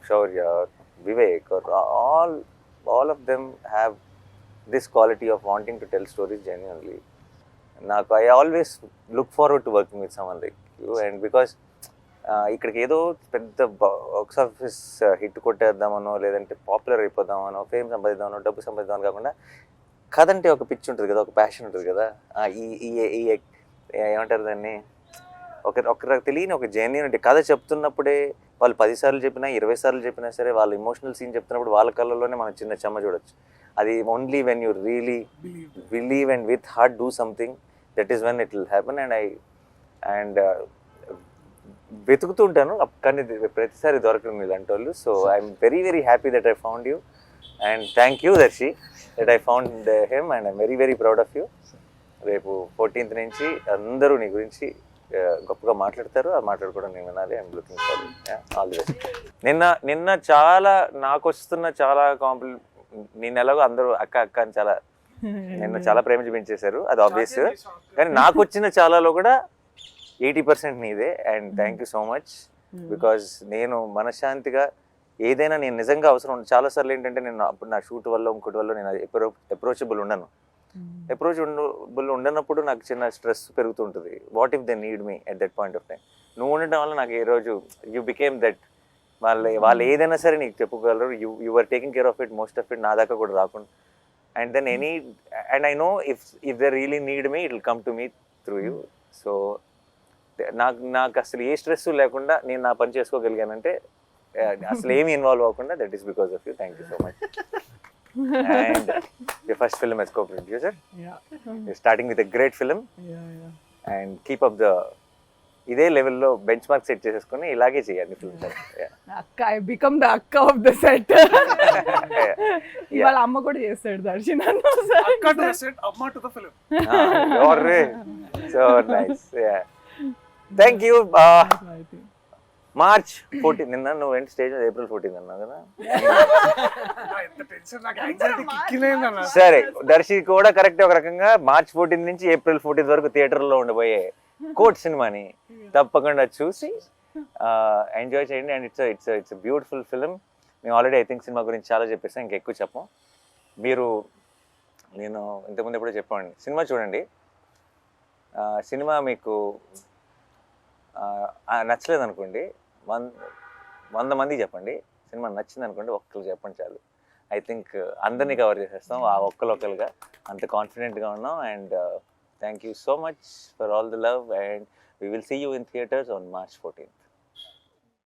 Shaurya or Vivek or all of them have this quality of wanting to tell stories genuinely. I always look forward to working with someone like you, and because ఇక్కడికి ఏదో పెద్ద box office hit కొట్టేద్దామనో లేదంటే popular అయిపోదామనో fame సంపాదిద్దామనో డబ్బు సంపాదిద్దామని కాకుండా కథ అంటే ఒక పిచ్చి ఉంటుంది కదా, ఒక ప్యాషన్ ఉంటుంది కదా. ఈ ఏమంటారు దాన్ని, ఒక తెలియని ఒక జెన్యూనిటీ. కథ చెప్తున్నప్పుడే వాళ్ళు 10 సార్లు చెప్పినా 20 సార్లు చెప్పినా సరే వాళ్ళు ఇమోషనల్ సీన్ చెప్తున్నప్పుడు వాళ్ళ కళ్ళల్లోనే మనం చిన్న చెమ్మ చూడొచ్చు. అది only when you really believe and with heart do something, that is when it will happen. And వెతుకుతూ ఉంటాను కానీ ప్రతిసారి దొరకను ఇలాంటి వాళ్ళు. So I'm very very happy that I found you, and thank you Darshi that I found him, and I'm very very proud of you. రేపు 14th నుంచి అందరూ నీ గురించి గొప్పగా మాట్లాడతారు, ఆ మాట్లాడుకోవడం నేను వినాలి. I'm looking for all the best. నిన్న చాలా నాకు వస్తున్న చాలా నేను ఎలాగో అందరూ అక్క అక్క అని చాలా నిన్న చాలా ప్రేమ చూపించేశారు, అది ఆబ్వియస్. కానీ నాకు వచ్చిన చాలాలో కూడా 80% నీదే. And thank you so much, because నేను మనశ్శాంతిగా ఏదైనా నేను నిజంగా అవసరం చాలాసార్లు ఏంటంటే నేను అప్పుడు నా షూట్ వల్ల ఇంకోటి వల్ల నేను అప్రోచబుల్ ఉండను. అప్రోచబుల్ ఉండనప్పుడు నాకు చిన్న స్ట్రెస్ పెరుగుతుంటుంది. What if they need me at that point of time. నువ్వు ఉండటం వల్ల నాకు ఏ రోజు యూ బికేమ్ దట్. వాళ్ళు ఏదైనా సరే నీకు చెప్పుకోగలరు. You are taking care of it, most of it నా దాకా కూడా రాకుండా. And then and I know if they really need me it will come to me through you. So నాకు అసలు ఏ స్ట్రెస్ లేకుండా నేను నా పని చేసుకోగలిగానంటే అసలు ఏమి ఇన్వాల్వ్ అవ్వకుండా, that is because of you. Thank you so much. And your first film as co-producer. Yeah. You're starting with a great film. Yeah. And keep up the ఇదే లెవెల్లో బెంచ్ మార్క్ సెట్ చేసేసుకొని ఇలాగే చేయాలి films. అక్క, I become the అక్క of the set. వాళ్ళ అమ్మ కూడా చేస్తాడు దర్శి నన్ను. అక్క టు ద సెట్, అమ్మ to the film. So nice. Thank you. March 14 నిన్న నువ్వు ఏంటి స్టేజ్ April 14 అన్నావు కదా. సరే, దర్శి కూడా కరెక్ట్. ఒక రకంగా March 14 నుంచి April 14 వరకు థియేటర్లో ఉండబోయే కోట్ సినిమాని తప్పకుండా చూసి ఎంజాయ్ చేయండి. And it's beautiful film. మేము ఆల్రెడీ ఐ థింక్ సినిమా గురించి చాలా చెప్పేసాం, ఇంకెక్కువ చెప్పం. మీరు నేను ఇంతకుముందు ఎప్పుడో చెప్పండి, సినిమా చూడండి. సినిమా మీకు నచ్చలేదు అనుకోండి, 100 మందికి చెప్పండి. సినిమా నచ్చింది అనుకోండి, ఒక్కరు చెప్పండి చాలు. ఐ థింక్ అందరినీ కవర్ చేసేస్తాం ఆ ఒక్కరుగా, అంత కాన్ఫిడెంట్గా ఉన్నాం. And thank you so much for all the love, and we will see you in theatres on March 14th.